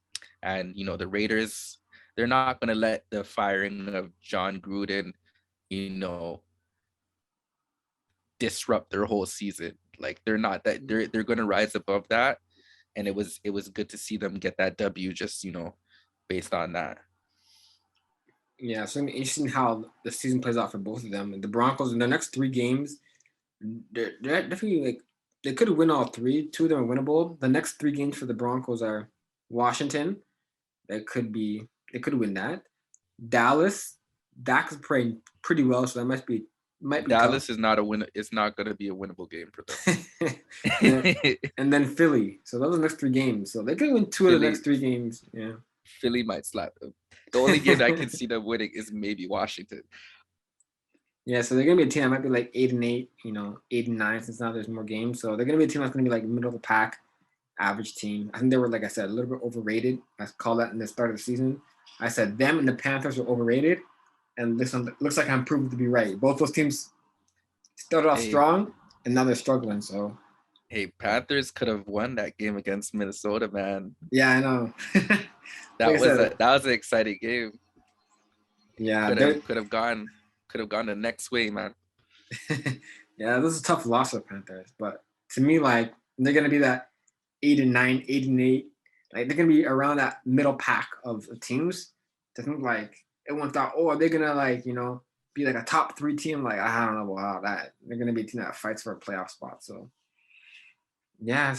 the Raiders, they're not going to let the firing of John Gruden, disrupt their whole season. Like, they're not that they're going to rise above that. And it was good to see them get that W just, based on that. Yeah, it's going to be interesting how the season plays out for both of them. And the Broncos in the next 3 games, they're definitely, like, they could win all 3. 2 of them are winnable. The next 3 games for the Broncos are Washington. They could win that. Dallas, Dak is playing pretty well, so that might be Dallas tough. is not a win. It's not going to be a winnable game for them. and then Philly. So those are the next 3 games. So they could win 2 of the next 3 games. Yeah. Philly might slap them. The only game I can see them winning is maybe Washington. Yeah, so they're gonna be a team that might be like 8-8, 8-9, since now there's more games. So they're gonna be a team that's gonna be like middle of the pack, average team. I think they were, like I said, a little bit overrated. I called that in the start of the season. I said them and the Panthers were overrated, and this one looks like I'm proving to be right. Both those teams started off strong, and now they're struggling. So, hey, Panthers could have won that game against Minnesota, man. Yeah, I know. that was an exciting game. Yeah, could have gone the next way, man. Yeah, this is a tough loss for Panthers, but to me, like, they're gonna be that 8-9, 8-8. Like, they're gonna be around that middle pack of teams. To think, like, everyone thought, are they gonna, like, be like a top 3 team? Like, I don't know about that. They're gonna be a team that fights for a playoff spot. So yeah,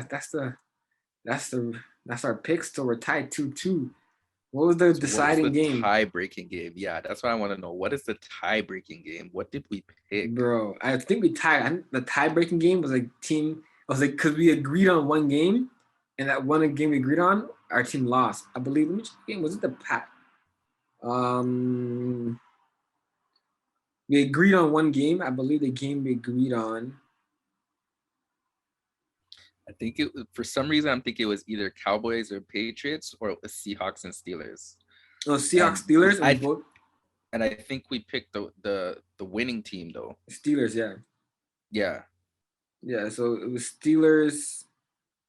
that's our picks. So we're tied 2-2. What was the So what was the deciding game? tie-breaking game? Yeah, that's what I want to know. What is the tie-breaking game? What did we pick? Bro, I think we tied. I think the tie-breaking game was like team. I was like, because we agreed on one game, and that one game we agreed on, our team lost. I believe. Which game was it? The Pat. Um, we agreed on one game. I believe the game we agreed on. I think for some reason I'm thinking it was either Cowboys or Patriots or it was Seahawks and Steelers. Oh, Seahawks, And Steelers, and we I both and I think we picked the winning team though. Steelers. Yeah, Yeah. yeah. So it was Steelers.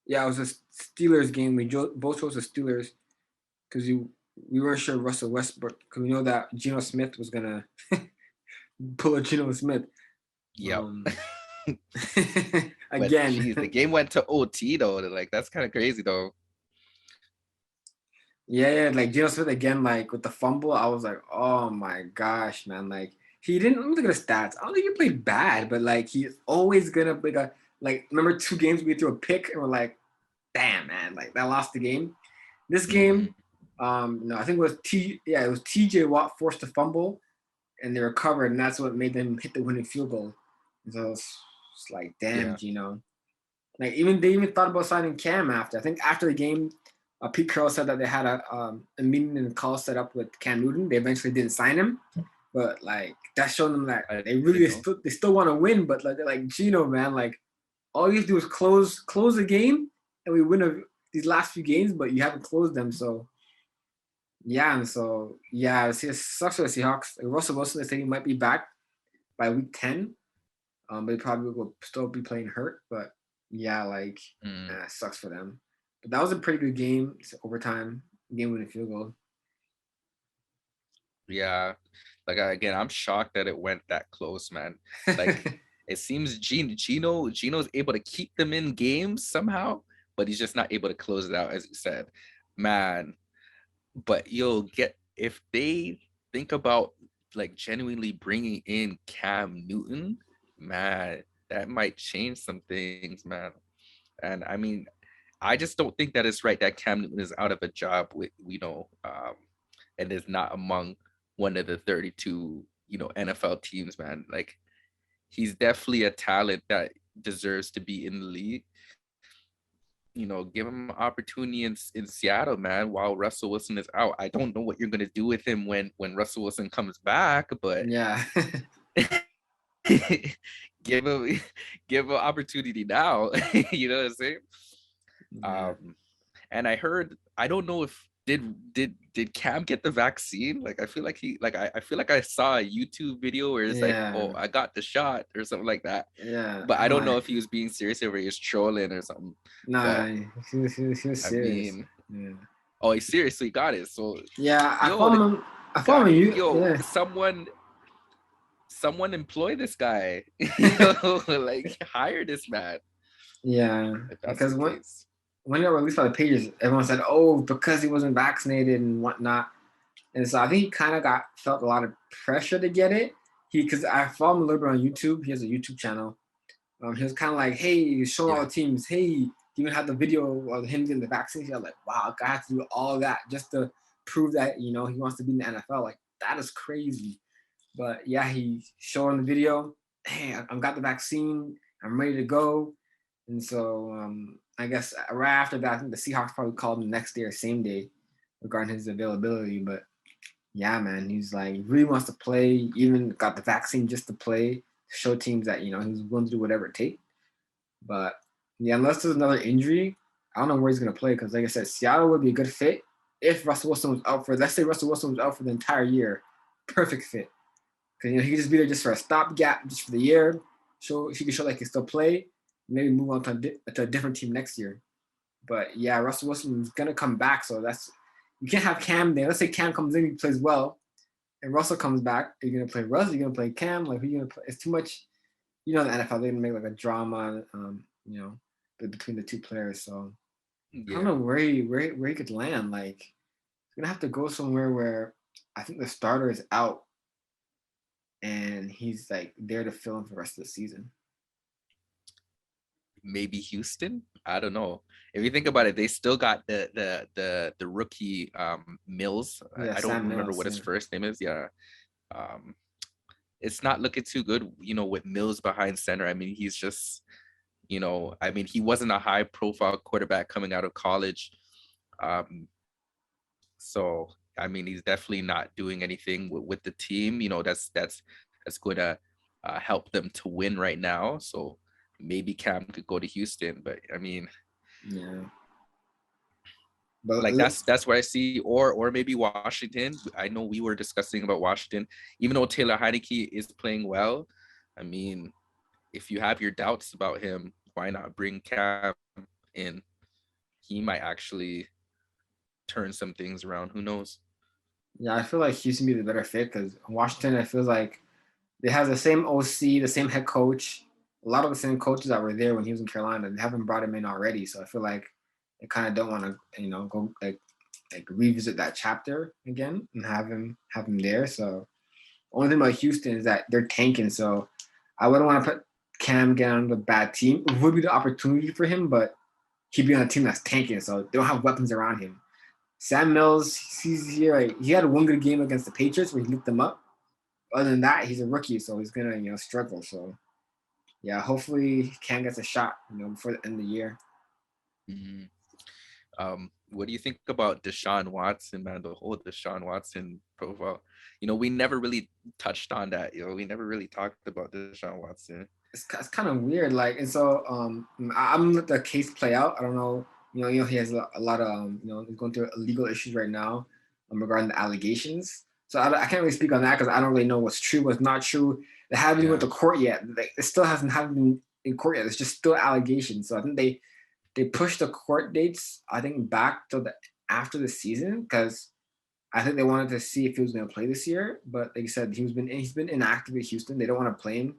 Yeah, it was a Steelers game. We both chose the Steelers because we weren't sure Russell Westbrook because we know that Geno Smith was gonna pull a Geno Smith. Yep. But geez, the Again. game went to OT though. Like that's kind of crazy though. Yeah, like Geno Smith again, like with the fumble, I was like, oh my gosh, man. Like he didn't. Let me look at his stats. I don't think he played bad, but like he's always gonna be like. Remember 2 games we threw a pick and we're like, damn, man, like that lost the game. This game, no, I think it was it was T.J. Watt forced a fumble, and they recovered, and that's what made them hit the winning field goal. And so it's like, damn, Yeah. Geno. Like they even thought about signing Cam after. I think after the game, Pete Carroll said that they had a meeting and a call set up with Cam Newton. They eventually didn't sign him, but like that's showing them that I they didn't really know. they still want to win. But like they're like Geno, man, like all you have to do is close the game, and we win these last few games, but you haven't closed them. So yeah, and so yeah, it sucks for the Seahawks. Like, Russell Wilson, they think he might be back by week 10. But he probably will still be playing hurt. But yeah, like sucks for them. But that was a pretty good game. It's overtime game with a field goal. Yeah. Like again, I'm shocked that it went that close, man. Like it seems Geno's able to keep them in games somehow, but he's just not able to close it out, as you said. Man, but you'll get if they think about like genuinely bringing in Cam Newton, man, that might change some things, man. And I mean, I just don't think that it's right that Cam Newton is out of a job with and is not among one of the 32 NFL teams, man. Like he's definitely a talent that deserves to be in the league. Give him an opportunity in Seattle, man, while Russell Wilson is out. I don't know what you're gonna do with him when Russell Wilson comes back, but Yeah. give him give him opportunity now. You know what I'm saying? Yeah. And I heard, I don't know if did Cam get the vaccine? Like I feel like I feel like I saw a YouTube video where it's like, Yeah. oh, I got the shot or something like that. Yeah. But I I'm don't know like, if he was being serious or he was trolling or something. nah, But he was I serious. mean, Yeah. oh, he seriously got it. So Yeah, I yo, follow the him. I follow guy, you. yo, Yeah. someone employ this guy. Like hire this man Yeah. if that's Because the case. when they were released by the pages, everyone said, "Oh, because he wasn't vaccinated and whatnot." And so I think he kind of felt a lot of pressure to get it. Because I follow him a little bit on YouTube. He has a YouTube channel. He was kind of like, "Hey, showing all Yeah. the teams. Hey, he even had the video of him getting the vaccine." I was like, "Wow, I have to do all that just to prove that he wants to be in the NFL." Like that is crazy. But yeah, he showed on the video, "Hey, I've got the vaccine. I'm ready to go." And so I guess right after that, I think the Seahawks probably called him the next day or same day regarding his availability. But yeah, man, he's like he really wants to play. Even got the vaccine just to play, show teams that he's willing to do whatever it takes. But yeah, unless there's another injury, I don't know where he's gonna play because, like I said, Seattle would be a good fit if Russell Wilson was out for. Let's say Russell Wilson was out for the entire year, perfect fit because he could just be there just for a stopgap, just for the year. Show he could show like he can still play, maybe move on to a different team next year. But yeah, Russell Wilson's gonna come back, so that's you can't have Cam there. Let's say Cam comes in, he plays well, and Russell comes back. Are you gonna play Russ? Are you gonna play Cam? Like who are you gonna play? It's too much. The NFL they're gonna make like a drama, between the two players. So I don't Yeah. know where he could land. Like he's gonna have to go somewhere where I think the starter is out and he's like there to fill in for the rest of the season. maybe Houston. I don't know. If you think about it, they still got the rookie Mills. Yeah, I don't Sam remember Mills. what his Yeah. first name is. Yeah. Um, it's not looking too good, with Mills behind center. I mean, he's just, I mean, he wasn't a high profile quarterback coming out of college. Um, so I mean, he's definitely not doing anything with the team. That's going to help them to win right now. So maybe Cam could go to Houston, but I mean, Yeah. But like that's where I see, or maybe Washington. I know we were discussing about Washington, even though Taylor Heineke is playing well. I mean, if you have your doubts about him, why not bring Cam in? He might actually turn some things around. Who knows? yeah, I feel like Houston be the better fit because Washington, I feel like they have the same OC, the same head coach, a lot of the same coaches that were there when he was in Carolina. They haven't brought him in already, so I feel like they kind of don't want to, go like revisit that chapter again and have him there. So only thing about Houston is that they're tanking, so I wouldn't want to put Cam again on the bad team. It would be the opportunity for him, but he'd be on a team that's tanking, so they don't have weapons around him. Sam Mills, he's here. Like, he had one good game against the Patriots where he lit them up. Other than that, he's a rookie, so he's gonna struggle. So yeah, hopefully Cam gets a shot, before the end of the year. Mhm. What do you think about Deshaun Watson, man? The whole Deshaun Watson profile. We never really touched on that. We never really talked about Deshaun Watson. It's kind of weird. Like, and so I'm let the case play out. I don't know. He has a lot of he's going through legal issues right now regarding the allegations. So I can't really speak on that because I don't really know what's true, what's not true. They haven't even went Yeah. to court yet. It still haven't been in court yet. It's just still allegations. So I think they pushed the court dates, I think, back to the after the season because I think they wanted to see if he was going to play this year. But like I said, he's been inactive at Houston. They don't want to play him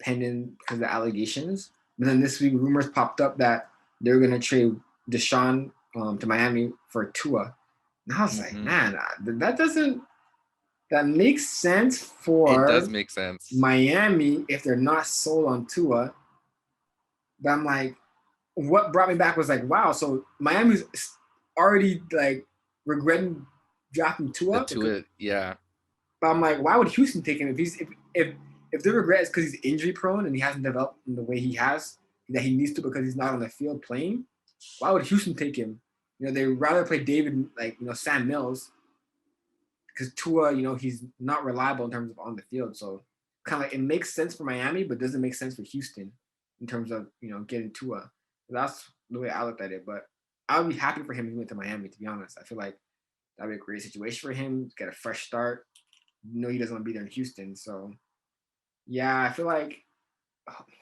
pending because of the allegations. But then this week, rumors popped up that they were going to trade Deshaun to Miami for Tua. And I was like, Hmm. man, that makes sense It does for make sense. Miami if they're not sold on Tua. But I'm like, what brought me back was like, wow, so Miami's already like regretting drafting The Tua. two, yeah. But I'm like, why would Houston take him if the regret is because he's injury prone and he hasn't developed in the way he has that he needs to because he's not on the field playing? Why would Houston take him? They'd rather play David like Sam Mills because Tua, he's not reliable in terms of on the field. So kind of like it makes sense for Miami, but doesn't make sense for Houston in terms of getting Tua. So that's the way I looked at it. But I would be happy for him if he went to Miami. To be honest, I feel like that'd be a great situation for him. Get a fresh start. He doesn't want to be there in Houston. So yeah, I feel like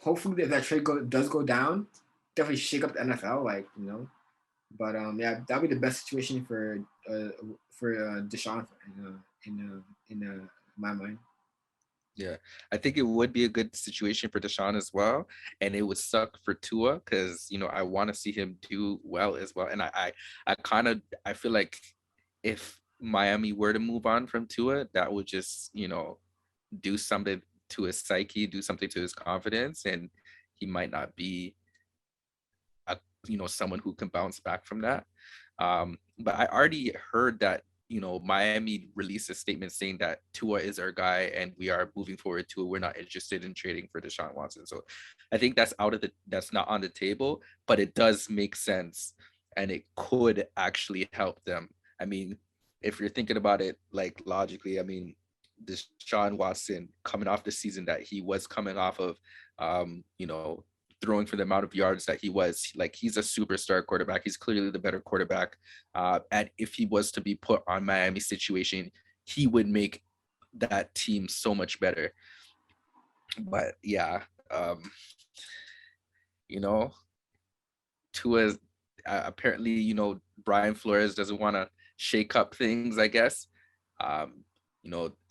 hopefully if that trade does go down, definitely shake up the NFL. But yeah, that'd be the best situation for Deshaun in my mind. Yeah, I think it would be a good situation for Deshaun as well, and it would suck for Tua because I want to see him do well as well. And I kind of I feel like if Miami were to move on from Tua, that would just do something to his psyche, do something to his confidence, and he might not be a someone who can bounce back from that. But I already heard that Miami released a statement saying that Tua is our guy and we are moving forward to it. We're not interested in trading for Deshaun Watson. So I think that's not on the table, but it does make sense and it could actually help them. I mean, if you're thinking about it like logically, I mean, Deshaun Watson coming off the season that he was coming off of, throwing for the amount of yards that he was, like, he's a superstar quarterback. He's clearly the better quarterback. And if he was to be put on Miami situation, he would make that team so much better. But yeah, you know, Tua apparently, Brian Flores doesn't want to shake up things, I guess. I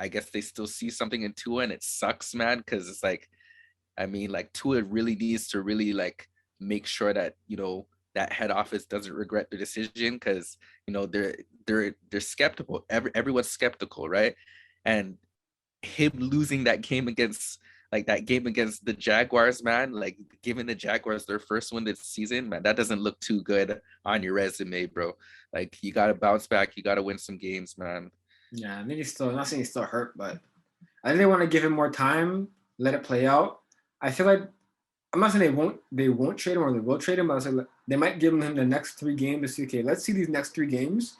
guess they still see something in Tua and it sucks, man, because it's like, I mean, like Tua really needs to really like make sure that that head office doesn't regret the decision because they're skeptical. Everyone's skeptical, right? And him losing that game against like that game against the Jaguars, man, like giving the Jaguars their first win this season, man, that doesn't look too good on your resume, bro. Like you got to bounce back. You got to win some games, man. Yeah, I think he's still, I'm not saying he's still hurt, but I think they want to give him more time, let it play out. I feel like I'm not saying they won't trade him or they will trade him, but I say they might give him the next 3 games to see, okay, let's see these next 3 games,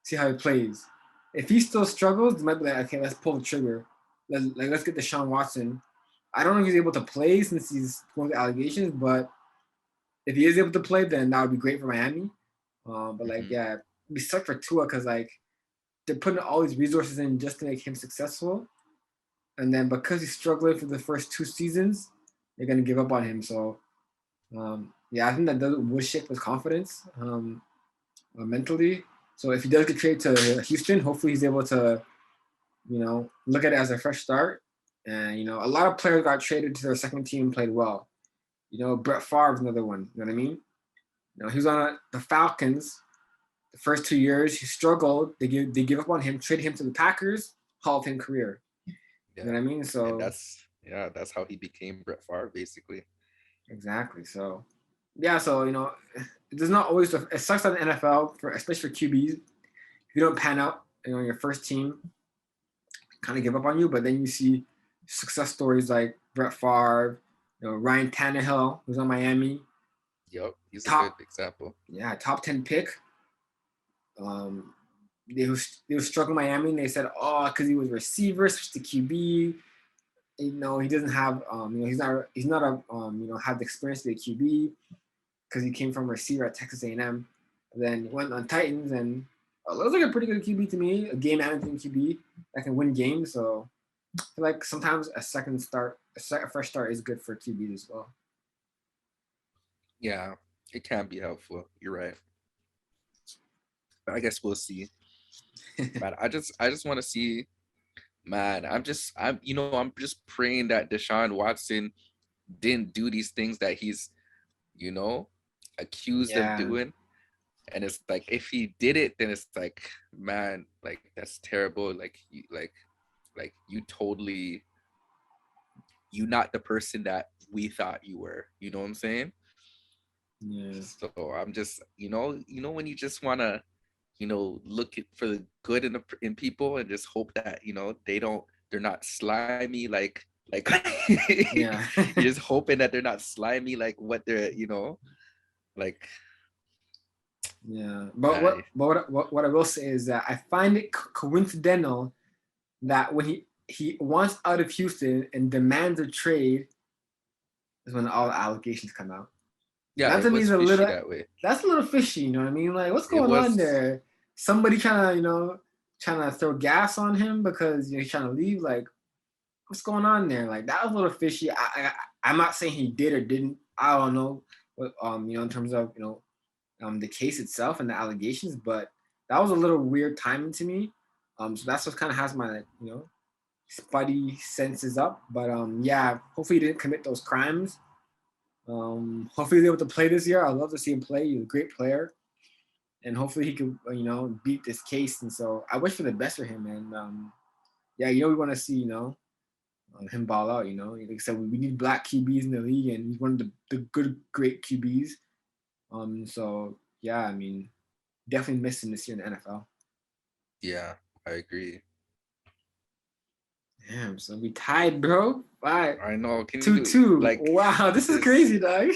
see how he plays. If he still struggles, they might be like, okay, let's pull the trigger. Let's get Deshaun Watson. I don't know if he's able to play since he's going to allegations, but if he is able to play, then that would be great for Miami. But like, yeah, it'd be suck for Tua because like they're putting all these resources in just to make him successful, and then because he's struggling for the first 2 seasons, they're gonna give up on him. So, yeah, I think that would shake his confidence mentally. So if he does get traded to Houston, hopefully he's able to, look at it as a fresh start. And a lot of players got traded to their second team and played well. Brett Favre's another one. You know what I mean? He was on the Falcons the first 2 years. He struggled. They give up on him, traded him to the Packers, Hall of Fame career. Yeah. You know what I mean? So and that's how he became Brett Favre, basically. Exactly. So yeah, so it does not always. It sucks on the NFL especially for QBs. If you don't pan out, your first team kind of give up on you. But then you see success stories like Brett Favre, Ryan Tannehill, who's on Miami. Yep, he's a good example. Yeah, top 10 pick. They were struggling Miami, and they said, oh, because he was receiver, switched to QB. He doesn't have, he's not have the experience to be a QB because he came from receiver at Texas A&M. Then went on Titans and looks like a pretty good QB to me, a game managing QB that can win games. So I feel like sometimes a fresh start is good for QBs as well. Yeah, it can be helpful. You're right. But I guess we'll see. But I just want to see, man. I'm just praying that Deshaun Watson didn't do these things that he's, accused of doing. And it's like if he did it, then it's like, man, like that's terrible. Like you totally, you not the person that we thought you were. You know what I'm saying? Yeah. So I'm just, when you just wanna, look for the good in people and just hope that they're not slimy like Yeah. you're just hoping that they're not slimy like what they're like. Yeah, but what I will say is that I find it coincidental that when he wants out of Houston and demands a trade is when all the allegations come out. Yeah, that to me is a little that way. That's a little fishy, you know what I mean? Like, what's going on there? Somebody trying to throw gas on him because he's trying to leave. Like, what's going on there? Like, that was a little fishy. I'm not saying he did or didn't. I don't know. But in terms of the case itself and the allegations, but that was a little weird timing to me. So that's what kind of has my spidey senses up. But yeah, hopefully he didn't commit those crimes. Hopefully he's able to play this year. I'd love to see him play. He's a great player, and hopefully he can beat this case. And so I wish for the best for him. And yeah, we want to see him ball out. Like I said, we need black QBs in the league, and he's one of the great QBs. So yeah, I mean, definitely missing this year in the NFL. Yeah, I agree. Damn, so we tied, bro. Bye. I know. 2-2. Like, wow, this is crazy, dog.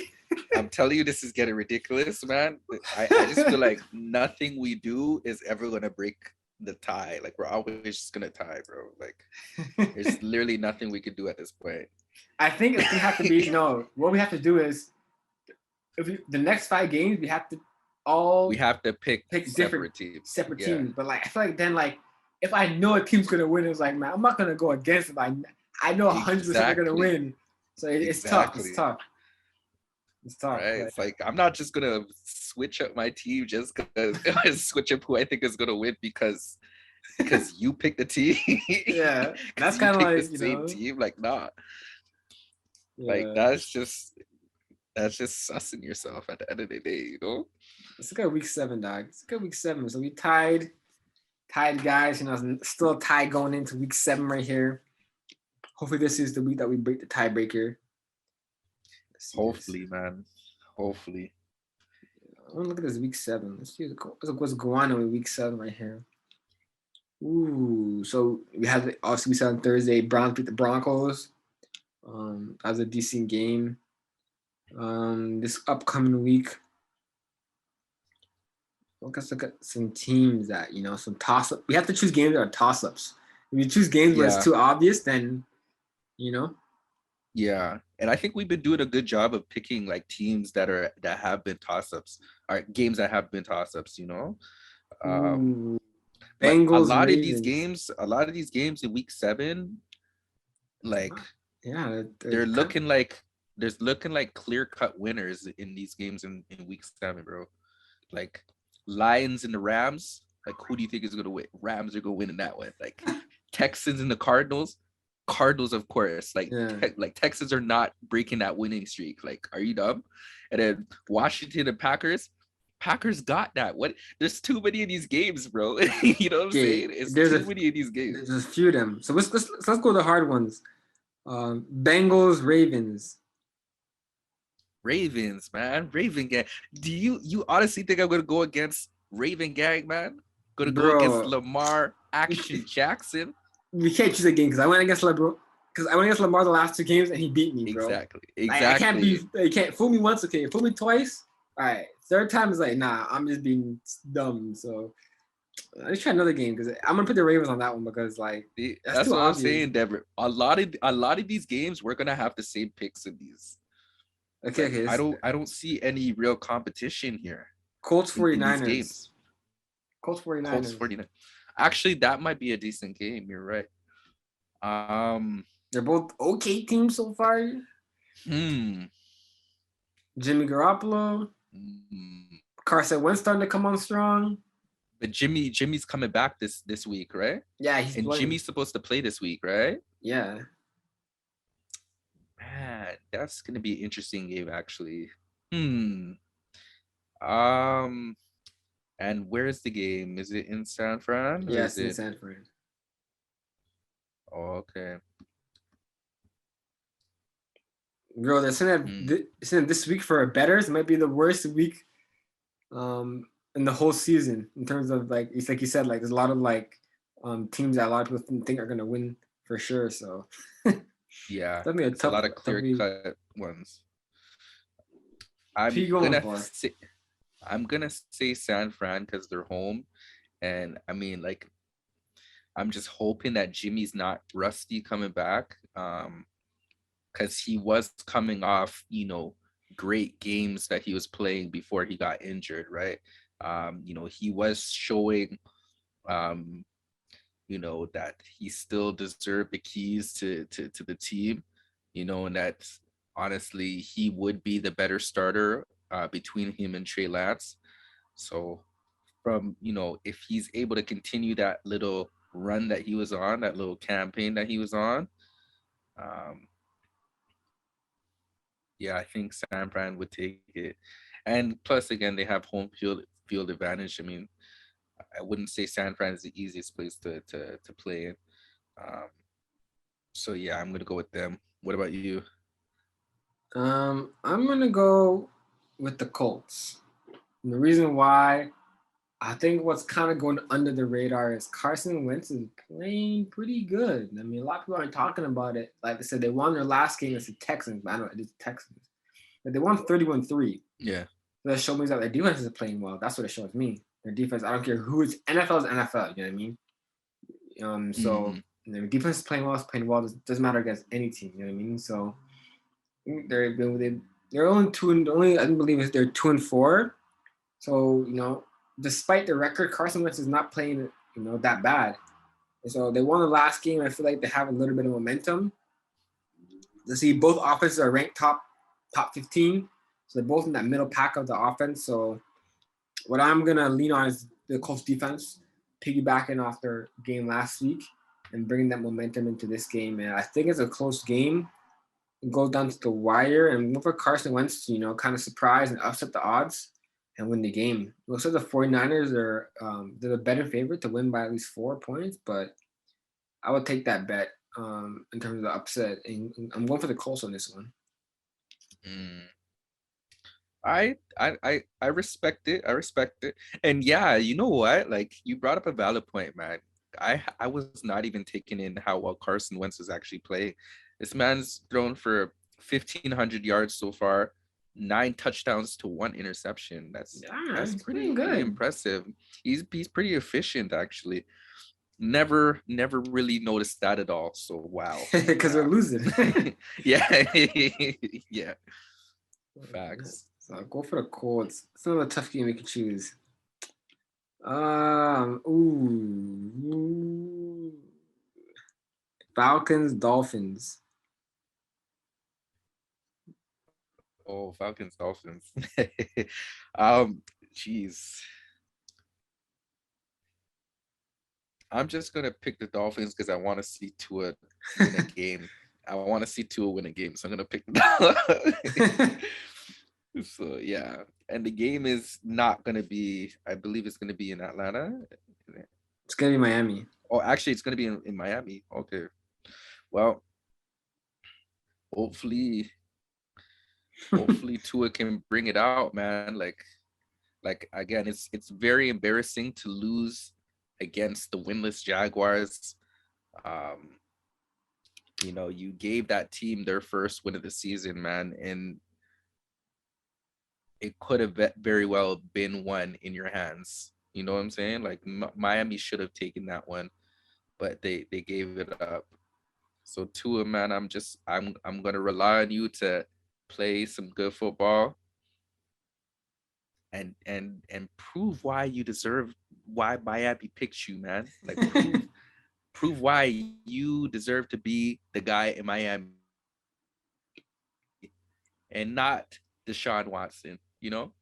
I'm telling you, this is getting ridiculous, man. I just feel like nothing we do is ever gonna break the tie. Like, we're always just gonna tie, bro. Like, there's literally nothing we could do at this point. I think it's gonna have to be what we have to do is the next 5 games we have to pick separate teams. Separate teams. But like I feel like then if I know a team's gonna win, it's like, man, I'm not gonna go against it. I know 100% they're gonna win. So it's tough. It's tough. Right? It's like I'm not just gonna switch up my team just because switch up who I think is gonna win because you pick the team. Yeah, that's kind of like the same team. Like, nah. Yeah. Like that's just sussing yourself at the end of the day, It's a good week 7, dog. It's a good week 7. So we tied, guys. Still tied going into week 7 right here. Hopefully, this is the week that we break the tiebreaker. Let's see this. Hopefully, man. Hopefully. I want to look at this week 7. Let's see what's going on with week 7 right here. Ooh, so we had obviously we said on Thursday, Browns beat the Broncos. That was a decent game. This upcoming week, let's look at some teams that some toss up. We have to choose games that are toss ups. If you choose games where it's too obvious, then Yeah, and I think we've been doing a good job of picking like teams that have been toss ups, or games that have been toss ups. Ooh, But Bengals, a lot of these games in week 7, like they're looking like there's looking like clear cut winners in these games in week 7, bro. Like Lions and the Rams. Like, who do you think is gonna win? Rams are gonna win in that one. Like Texans and the Cardinals. Cardinals, of course. Like Texans are not breaking that winning streak. Like, are you dumb? And then Washington and Packers. Packers got that. What? There's too many of these games, bro. You know what I'm saying? It's too many of these games. There's a few of them. So let's go to the hard ones. Bengals, Ravens. Ravens, man. Raven gang. Do you honestly think I'm gonna go against Raven gang, man? Gonna go against Lamar Action Jackson? We can't choose a game because I went against LeBron. Because I went against Lamar the last 2 games and he beat me, bro. Exactly. I can't you can't fool me once, okay? Fool me twice. All right. Third time is like, nah, I'm just being dumb. So let's try another game because I'm gonna put the Ravens on that one because that's what I'm saying, Deborah. A lot of these games we're gonna have the same picks in these. Okay. I don't see any real competition here. Colts 49ers. Colts 49ers. Colts 49ers. Actually, that might be a decent game. You're right. They're both okay teams so far. Jimmy Garoppolo. Carson Wentz starting to come on strong. But Jimmy's coming back this week, right? Yeah, he's playing. Jimmy's supposed to play this week, right? Yeah. Man, that's gonna be an interesting game, actually. And where's the game? Is it in San Fran? Yes, in San Fran. Oh, okay. Bro, they're saying that this week for bettors might be the worst week in the whole season in terms of it's like you said, there's a lot of teams that a lot of people think are gonna win for sure. So yeah, it's a lot of clear cut ones. I'm gonna say San Fran because they're home, and I mean I'm just hoping that Jimmy's not rusty coming back, because he was coming off great games that he was playing before he got injured, right? He was showing that he still deserved the keys to the team, and that honestly he would be the better starter between him and Trey Lance. So from if he's able to continue that little run that he was on, that little campaign that he was on, I think San Fran would take it. And plus, again, they have home field advantage. I mean, I wouldn't say San Fran is the easiest place to play in. So yeah, I'm gonna go with them. What about you? I'm gonna go with the Colts. And the reason why, I think what's kind of going under the radar is Carson Wentz is playing pretty good. I mean, a lot of people aren't talking about it. Like I said, they won their last game against the Texans. I know it's the Texans. But they won 31-3. Yeah. So that shows me that their defense is playing well. That's what it shows me. Their defense, I don't care who it's NFL is NFL, you know what I mean? So their defense is playing well, It doesn't matter against any team, you know what I mean? So they're only I believe they're 2-4. So, despite the record, Carson Wentz is not playing, that bad. And so they won the last game. I feel like they have a little bit of momentum. Let's see, both offenses are ranked top 15. So they're both in that middle pack of the offense. So what I'm going to lean on is the Colts defense, piggybacking off their game last week and bringing that momentum into this game. And I think it's a close game. It goes down to the wire. And look for Carson Wentz to, kind of surprise and upset the odds and win the game. It looks like the 49ers are they're the better favorite to win by at least 4 points, but I would take that bet. in terms of the upset, and I'm going for the Colts on this one. Mm. I respect it. I respect it. And yeah, you know what? Like you brought up a valid point, man. I was not even taking in how well Carson Wentz is actually playing. This man's thrown for 1,500 yards so far, 9 touchdowns to 1 interception. Yeah, That's he's playing pretty good impressive. He's pretty efficient actually. Never really noticed that at all. So wow. because they're losing. Yeah. Yeah. Facts. So I'll go for the Colts. It's another tough game we could choose. Ooh. Falcons, Dolphins. Oh, Falcons, Dolphins. Jeez. I'm just gonna pick the Dolphins because I want to see Tua win a game. I want to see Tua win a game, so I'm gonna pick the So yeah, and the game is not gonna be. I believe it's gonna be in Atlanta. It's gonna be Miami. Oh, actually, it's gonna be in Miami. Okay. Well, hopefully, hopefully Tua can bring it out, man. Like again, it's very embarrassing to lose against the winless Jaguars. Um, you gave that team their first win of the season, man, and it could have very well been one in your hands. You know what I'm saying? Like Miami should have taken that one, but they gave it up. So Tua, man, I'm gonna rely on you to play some good football and prove why you deserve why Miami picked you, man. Like prove why you deserve to be the guy in Miami and not Deshaun Watson, you know?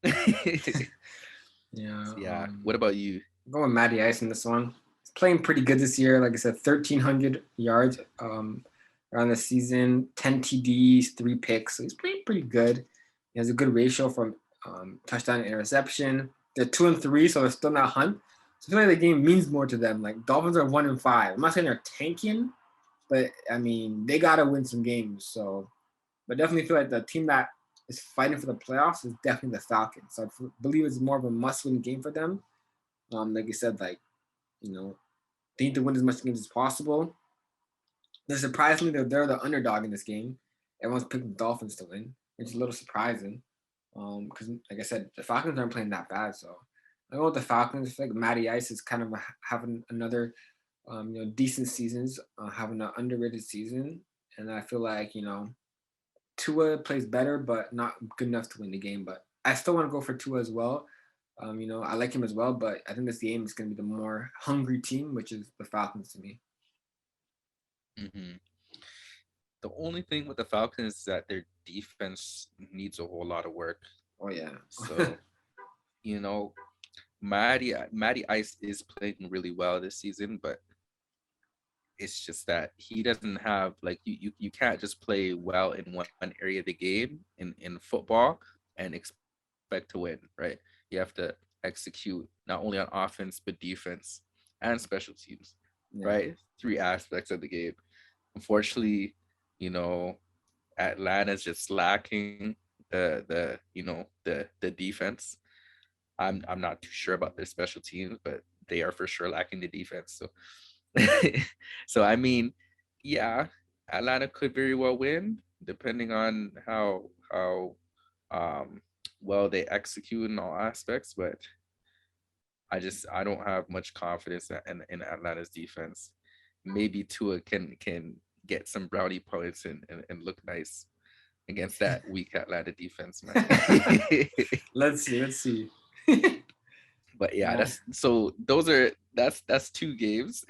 Yeah. Yeah. What about you? I'm going with Matty Ice in this one. He's playing pretty good this year. Like I said, 1,300 yards around the season, 10 TDs, 3 picks. So he's playing pretty good. He has a good ratio from touchdown and interception. They're 2-3, so they're still not hunt. So I feel like the game means more to them. Like Dolphins are 1-5. I'm not saying they're tanking, but I mean they gotta win some games. So, but definitely feel like the team that is fighting for the playoffs is definitely the Falcons. So I believe it's more of a must-win game for them. Like you said, like they need to win as much games as possible. They're surprisingly they're the underdog in this game. Everyone's picking the Dolphins to win, which is a little surprising. Because like I said, the Falcons aren't playing that bad. So I go with the Falcons. I feel like Matty Ice is kind of having another decent seasons, having an underrated season, and I feel like Tua plays better, but not good enough to win the game. But I still want to go for Tua as well. I like him as well, but I think this game is going to be the more hungry team, which is the Falcons to me. Mm-hmm. The only thing with the Falcons is that their defense needs a whole lot of work. Oh yeah. So, you know, Matty Ice is playing really well this season, but it's just that he doesn't have like you can't just play well in one area of the game in football and expect to win, right? You have to execute not only on offense but defense and special teams, Yeah. right? 3 aspects of the game. Unfortunately, you know, Atlanta's just lacking the defense. I'm not too sure about their special teams, but they are for sure lacking the defense. So so I mean, yeah, Atlanta could very well win depending on how well they execute in all aspects, but I don't have much confidence in Atlanta's defense. Maybe Tua can get some brownie points and look nice against that weak Atlanta defense, man. Let's see. But yeah, Yeah. that's 2 games.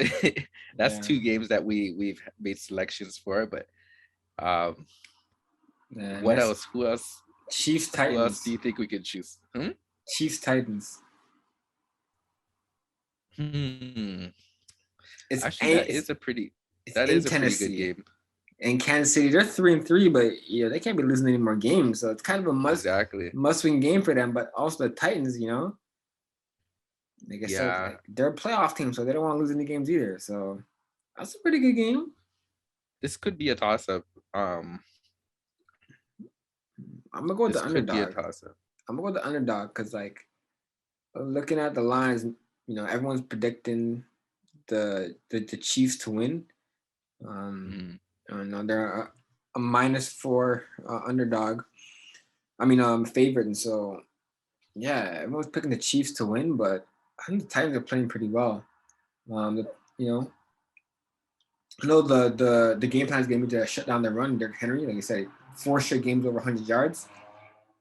That's Yeah. 2 games that we've made selections for. But Yeah, what else? Who else? Chiefs Who else Titans. do you think we could choose? Chiefs Titans. Hmm. It's Actually, it's that in is a pretty good Tennessee. game. In Kansas City, they're 3-3, but they can't be losing any more games. So it's kind of a Exactly. must win game for them. But also the Titans, like I said, Yeah. like they're a playoff team, so they don't want to lose any games either. So that's a pretty good game. This could be a toss up. I'm gonna go with This the could be a underdog. toss up. I'm gonna go with the underdog because like looking at the lines, everyone's predicting the Chiefs to win. Mm. I don't know they're a -4 underdog. I mean, favorite, and so yeah, everyone's picking the Chiefs to win, but I think the Titans are playing pretty well. You know, I know the game plan is going to be to shut down the run, Derrick Henry. Like I said, 4 straight games over 100 yards.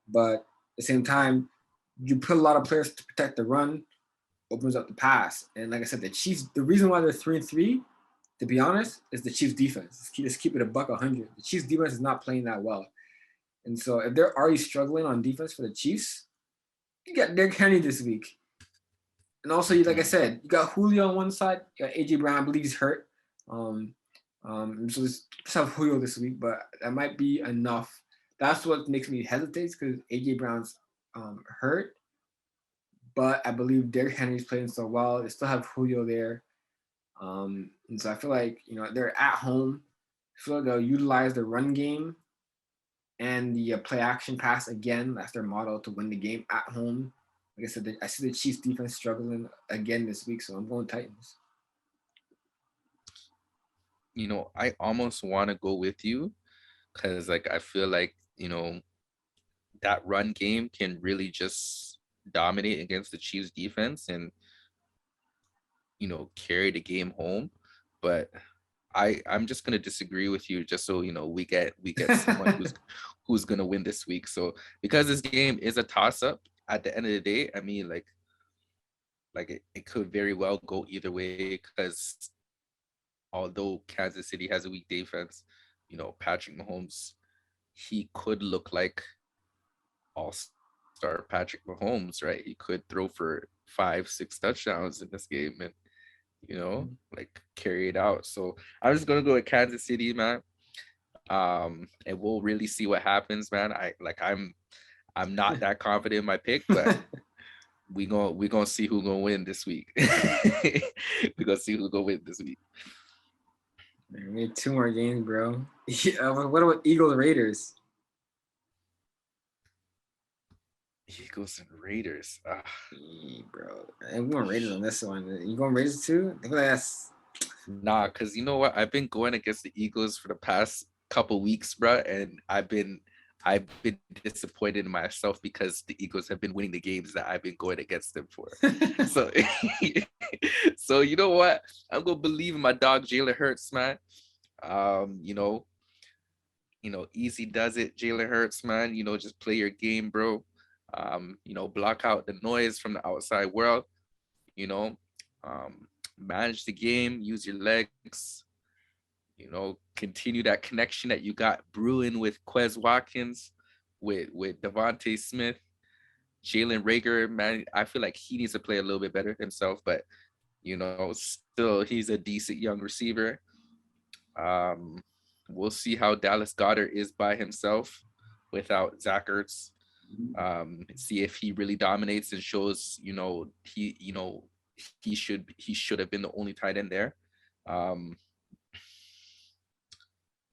But at the same time, you put a lot of players to protect the run, opens up the pass. And like I said, the Chiefs, the reason why they're 3-3, to be honest, is the Chiefs defense. Let's keep it a buck 100. The Chiefs defense is not playing that well. And so if they're already struggling on defense for the Chiefs, you got Derrick Henry this week. And also, like I Mm. said, you got Julio on one side, you got AJ Brown, I believe he's hurt. So let's have Julio this week, but that might be enough. That's what makes me hesitate because AJ Brown's hurt, but I believe Derrick Henry's playing so well. They still have Julio there, and so I feel like they're at home. I feel like they'll utilize the run game and the play action pass again. That's their model to win the game at home. Like I said, I see the Chiefs defense struggling again this week, so I'm going Titans. I almost want to go with you because like I feel like, that run game can really just dominate against the Chiefs defense and, carry the game home. But I'm just gonna disagree with you just so we get someone who's gonna win this week. So because this game is a toss up at the end of the day, I mean like it could very well go either way because although Kansas City has a weak defense, Patrick Mahomes, he could look like all-star Patrick Mahomes, right? He could throw for 5, 6 touchdowns in this game and like carry it out. So I'm just gonna go with Kansas City, man. And we'll really see what happens, man. I'm not that confident in my pick, but we gonna see who gonna win this week. We gonna see who gonna win this week. We need 2 more games, bro. Yeah, what about Eagles Raiders? Eagles and Raiders. Bro, I'm going Raiders on this one. You going Raiders too? I feel like that's Nah, because you know what? I've been going against the Eagles for the past couple weeks, bro, and I've been disappointed in myself because the Eagles have been winning the games that I've been going against them for. So, so you know what? I'm gonna believe in my dog Jalen Hurts, man. Um, you know, easy does it, Jalen Hurts, man. Just play your game, bro. Block out the noise from the outside world. You know, um, manage the game, use your legs. Continue that connection that you got brewing with Quez Watkins, with Devontae Smith, Jalen Rager. Man, I feel like he needs to play a little bit better himself, but still he's a decent young receiver. Um, we'll see how Dallas Goedert is by himself without Zach Ertz. See if he really dominates and shows, he should have been the only tight end there. Um,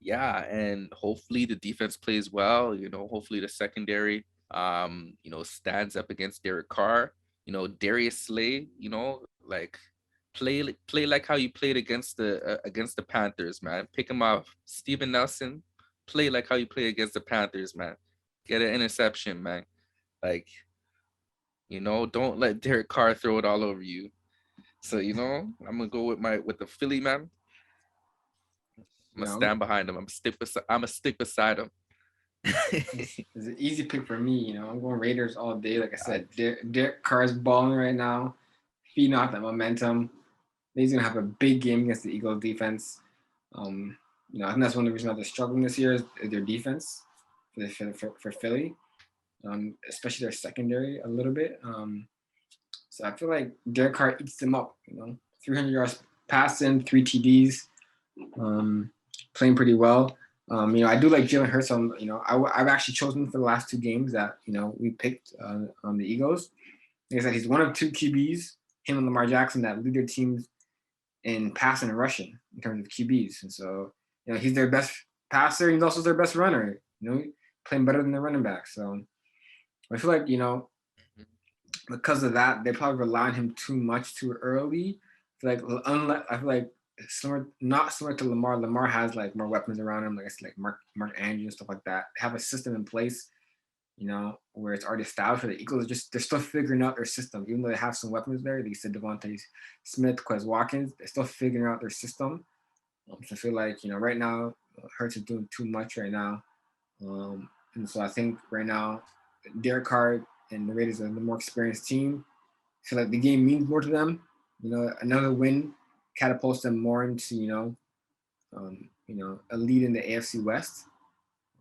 yeah, and hopefully the defense plays well. Hopefully the secondary, stands up against Derek Carr. Darius Slay. Like play like how you played against the Panthers, man. Pick him off, Steven Nelson. Play like how you play against the Panthers, man. Get an interception, man. Like don't let Derek Carr throw it all over you. So I'm gonna go with the Philly man. I'm gonna stand behind him. I'm gonna stick beside him. it's an easy pick for me. I'm going Raiders all day. Like I said, Derek Carr's balling right now, feeding off that momentum. He's gonna have a big game against the Eagles defense. I think that's one of the reasons why they're struggling this year is their defense for Philly, especially their secondary a little bit. So I feel like Derek Carr eats them up. 300 yards passing, 3 TDs, playing pretty well. I do like Jalen Hurts. I've actually chosen for the last 2 games that we picked on the Eagles. Like I said, he's one of 2 QBs, him and Lamar Jackson, that lead their teams in passing and rushing in terms of QBs. And so You know, he's their best passer. He's also their best runner. You know, playing better than the running back. So I feel like, you know, because of that, they probably rely on him too much too early. I feel like not similar to Lamar. Lamar has like more weapons around him, like it's like Mark Andrews and stuff like that. Have a system in place, you know, where it's already established. For the Eagles, they're still figuring out their system, even though they have some weapons there. They said Devontae Smith, Quez Watkins, they're still figuring out their system. So I feel like, you know, right now Hurts is doing too much right now, and so I think right now Derek Carr and the Raiders are the more experienced team. I feel like the game means more to them. You know, another win catapults them more into, you know, a lead in the AFC West,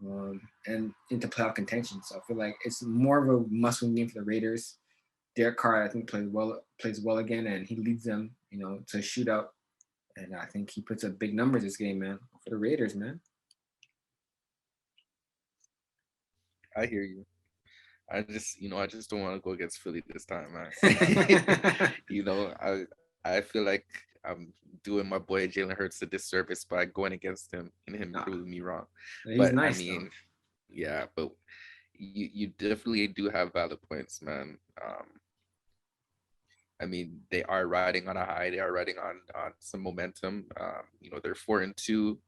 and into playoff contention. So I feel like it's more of a must-win game for the Raiders. Derek Carr, I think, plays well again, and he leads them, you know, to a shootout. And I think he puts up big numbers this game, man, for the Raiders, man. I hear you. I just don't want to go against Philly this time, man. You know, I feel like I'm doing my boy Jalen Hurts a disservice by going against him and him Nah, proving me wrong. he's But I nice though. mean, yeah, but you definitely do have valid points, man. I mean, they are riding on a high. They are riding on some momentum. You know, they're 4-2. You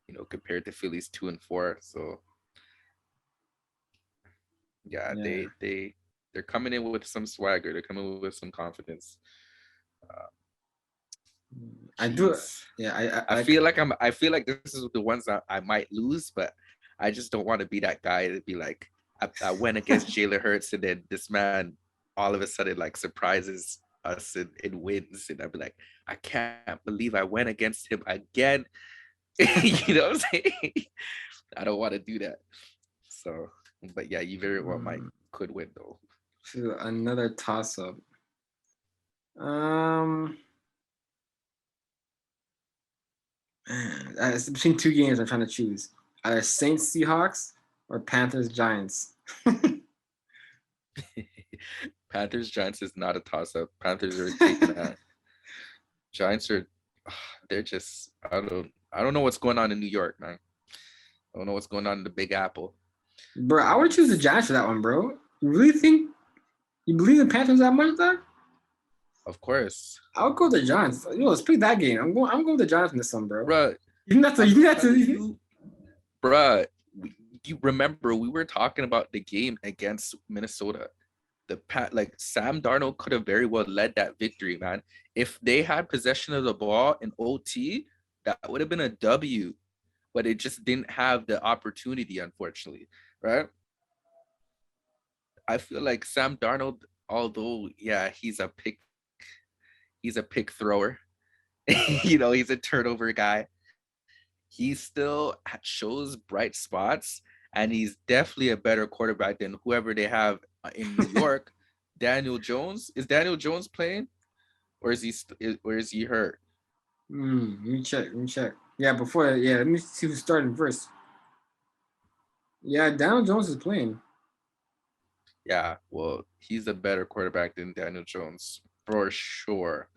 know, compared to Philly's 2-4. So yeah, Yeah, they're coming in with some swagger. They're coming with some confidence. Uh, I do. Jeez. Yeah, I feel like I feel like this is the ones that I might lose, but I just don't want to be that guy to be like I went against Jalen Hurts and then this man all of a sudden like surprises us and wins, and I'd be like, I can't believe I went against him again. You know what I'm saying? I don't want to do that. So, but yeah, you very well might could win though. to another toss up. Um, man, it's between two games I'm trying to choose: either Saints Seahawks or Panthers Giants. Panthers Giants is not a toss up. Panthers are taking that. Giants are they're just I don't know what's going on in New York, man. I don't know what's going on in the Big Apple. Bro, I would choose the Giants for that one, bro. You really think you believe in Panthers that much, dog? Of course. I would go with the Giants. You know, let's pick that game. I'm going with the Giants in this one, bro. Bruh, You I'm have telling to. you, bruh, you remember we were talking about the game against Minnesota. Like Sam Darnold could have very well led that victory, man. If they had possession of the ball in OT, that would have been a W, but it just didn't have the opportunity, unfortunately, right? I feel like Sam Darnold, although yeah, he's a pick thrower. You know, he's a turnover guy. He still shows bright spots, and he's definitely a better quarterback than whoever they have in New York. Daniel Jones, is Daniel Jones playing, or is he hurt? Let me check. Let me check. Yeah, let me see who's starting first. Yeah, Daniel Jones is playing. Yeah, well, he's a better quarterback than Daniel Jones for sure.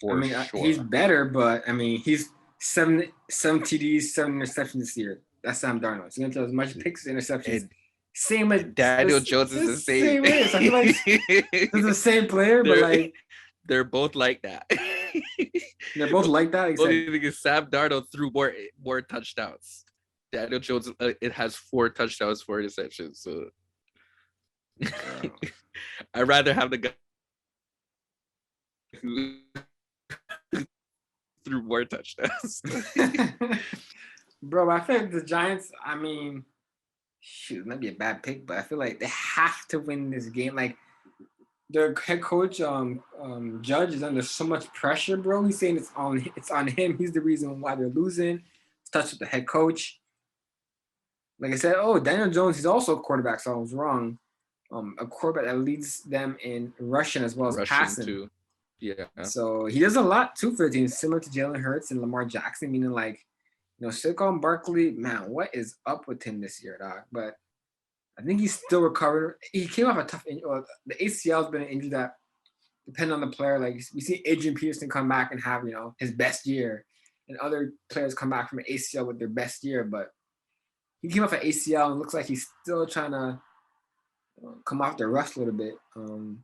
I For mean, he's sure. better, but I mean, he's seven TDs, 7 interceptions this year. That's Sam Darnold. He's gonna throw as much picks, interceptions. And Same as Daniel Jones is the the same. same is. I feel like it's the same player, but they're like they're both like that. they're both like that. The only Except thing is Sam Darnold threw more touchdowns. Daniel Jones, it has 4 touchdowns, 4 interceptions. So I'd rather have the guy who threw more touchdowns. bro, I feel like the Giants. I mean, shoot, it might be a bad pick, but I feel like they have to win this game. Like their head coach, Judge, is under so much pressure, bro. He's saying it's on him. He's the reason why they're losing. It's touched with the head coach. Like I said, Daniel Jones, he's also a quarterback, so I was wrong. A quarterback that leads them in rushing as well as Rushing passing. too. Yeah. So he does a lot too for the team, similar to Jalen Hurts and Lamar Jackson, meaning like, you know, Saquon Barkley, man, what is up with him this year, dog? But I think he's still recovering. He came off a tough injury. Well, the ACL has been an injury that, depending on the player, like we see Adrian Peterson come back and have, you know, his best year. and other players come back from an ACL with their best year, but he came off an ACL and looks like he's still trying to come off the rust a little bit. I'm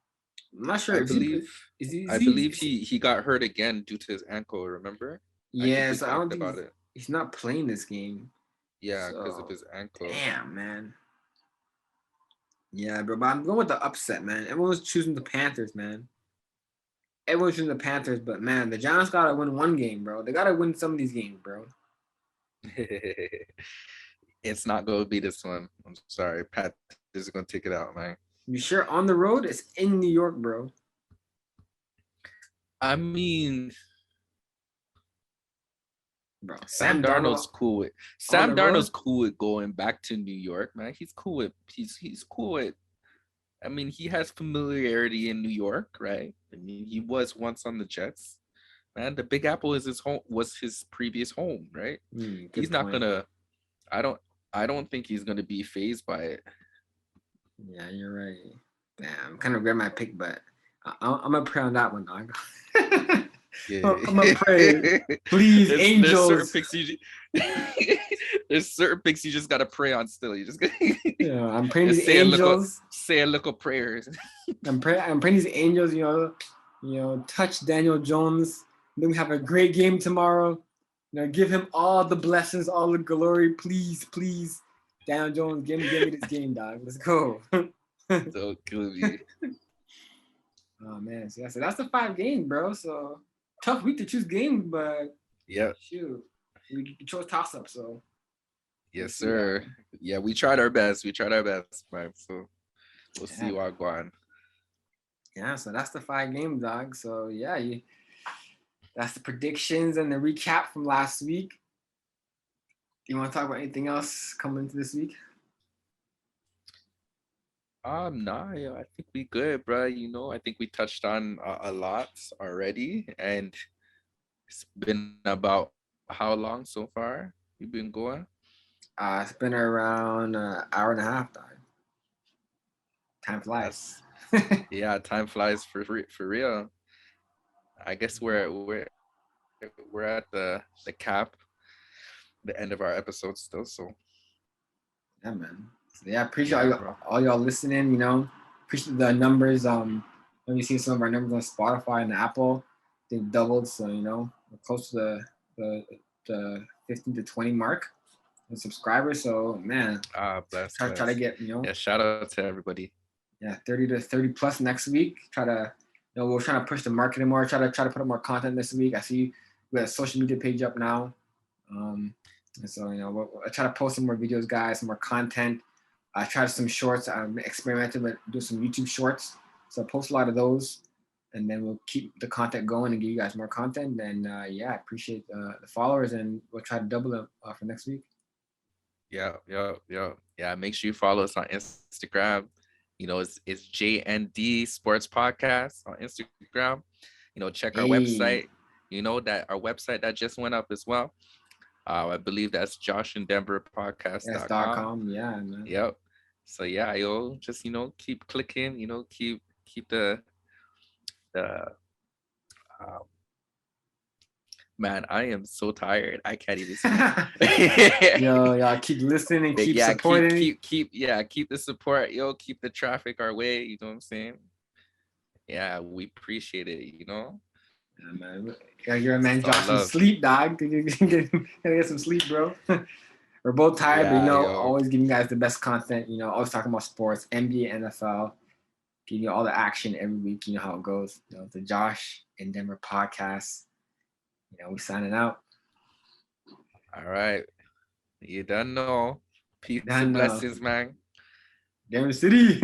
not sure. I Is he? believe Is I he? believe he got hurt again due to his ankle. Remember? I think Yeah, we so I don't talked think about it. he's not playing this game. Yeah, because of So his ankle. damn, man. Yeah, bro. But I'm going with the upset, man. Everyone's choosing the Panthers, man. Everyone's choosing the Panthers, but man, the Giants gotta win one game, bro. They gotta win some of these games, bro. It's not going to be this one. I'm sorry. Pat is going to take it out, man. You sure on the road? It's in New York, bro. I mean, Bro, Sam Darnold's cool with on the Sam road? Darnold's cool with going back to New York, man. He's cool with he's cool with. I mean, he has familiarity in New York, right? I mean, he was once on the Jets. Man, the Big Apple is his home, was his previous home, right? Good He's not point. gonna. I don't. I don't think he's gonna be phased by it. Yeah, you're right. Damn, I'm kind of regret my pick, but I'm gonna pray on that one, dog. Yeah. I'm gonna pray. Please, there's angels. there's certain picks you just gotta pray on still. You just Yeah, I'm praying just these angels. say a little prayers. I'm praying these angels. Touch Daniel Jones. Let me have a great game tomorrow. Give him all the blessings, all the glory, please, please. Daniel Jones, give me this game, dog. Let's go. Don't kill me. Oh man, so that's the 5 games, bro. So tough week to choose games, but Yeah. shoot, we chose toss up. So yes, sir. Yeah, we tried our best. Man. So we'll see what go on. Yeah, so that's the 5 games, dog. So yeah, that's the predictions and the recap from last week. Do you want to talk about anything else coming into this week? Nah, yeah, I think we good, bro. I think we touched on a lot already, and it's been about how long so far you've been going? It's been around an hour and a half, dog. Time flies. Yeah, time flies for real. I guess we're at the cap, the end of our episode still. So yeah, man. So yeah, appreciate all y'all listening. Appreciate the numbers. Let me see some of our numbers on Spotify and Apple. They've doubled, so we're close to the 15 to 20 mark of subscribers. So man, bless. Try to get Yeah, shout out to everybody. Yeah, 30 to 30 plus next week. Try to we're trying to push the marketing more. Try to put up more content this week. I see we got a social media page up now. And so I try to post some more videos, guys, some more content. I tried some shorts. I'm experimenting with do some YouTube shorts. So I post a lot of those, and then we'll keep the content going and give you guys more content. And I appreciate the followers, and we'll try to double them for next week. Yeah. Make sure you follow us on Instagram. It's JND Sports Podcast on Instagram. Check our website. That our website that just went up as well. I believe that's JoshandDenverPodcast.com. Yeah, man. Yep. So yeah, just keep clicking. Keep the man. I am so tired. I can't even speak. Y'all keep listening and keep supporting. Keep the support. Keep the traffic our way. You know what I'm saying? Yeah, we appreciate it. Yeah, man. You're a man, Josh. Some sleep, dog. Gotta get some sleep, bro. We're both tired, but always giving you guys the best content. Always talking about sports, NBA, NFL, giving you all the action every week. You know how it goes. The Josh in Denver podcast. We signing out. All right. You done know. Peace and blessings, man. Denver City.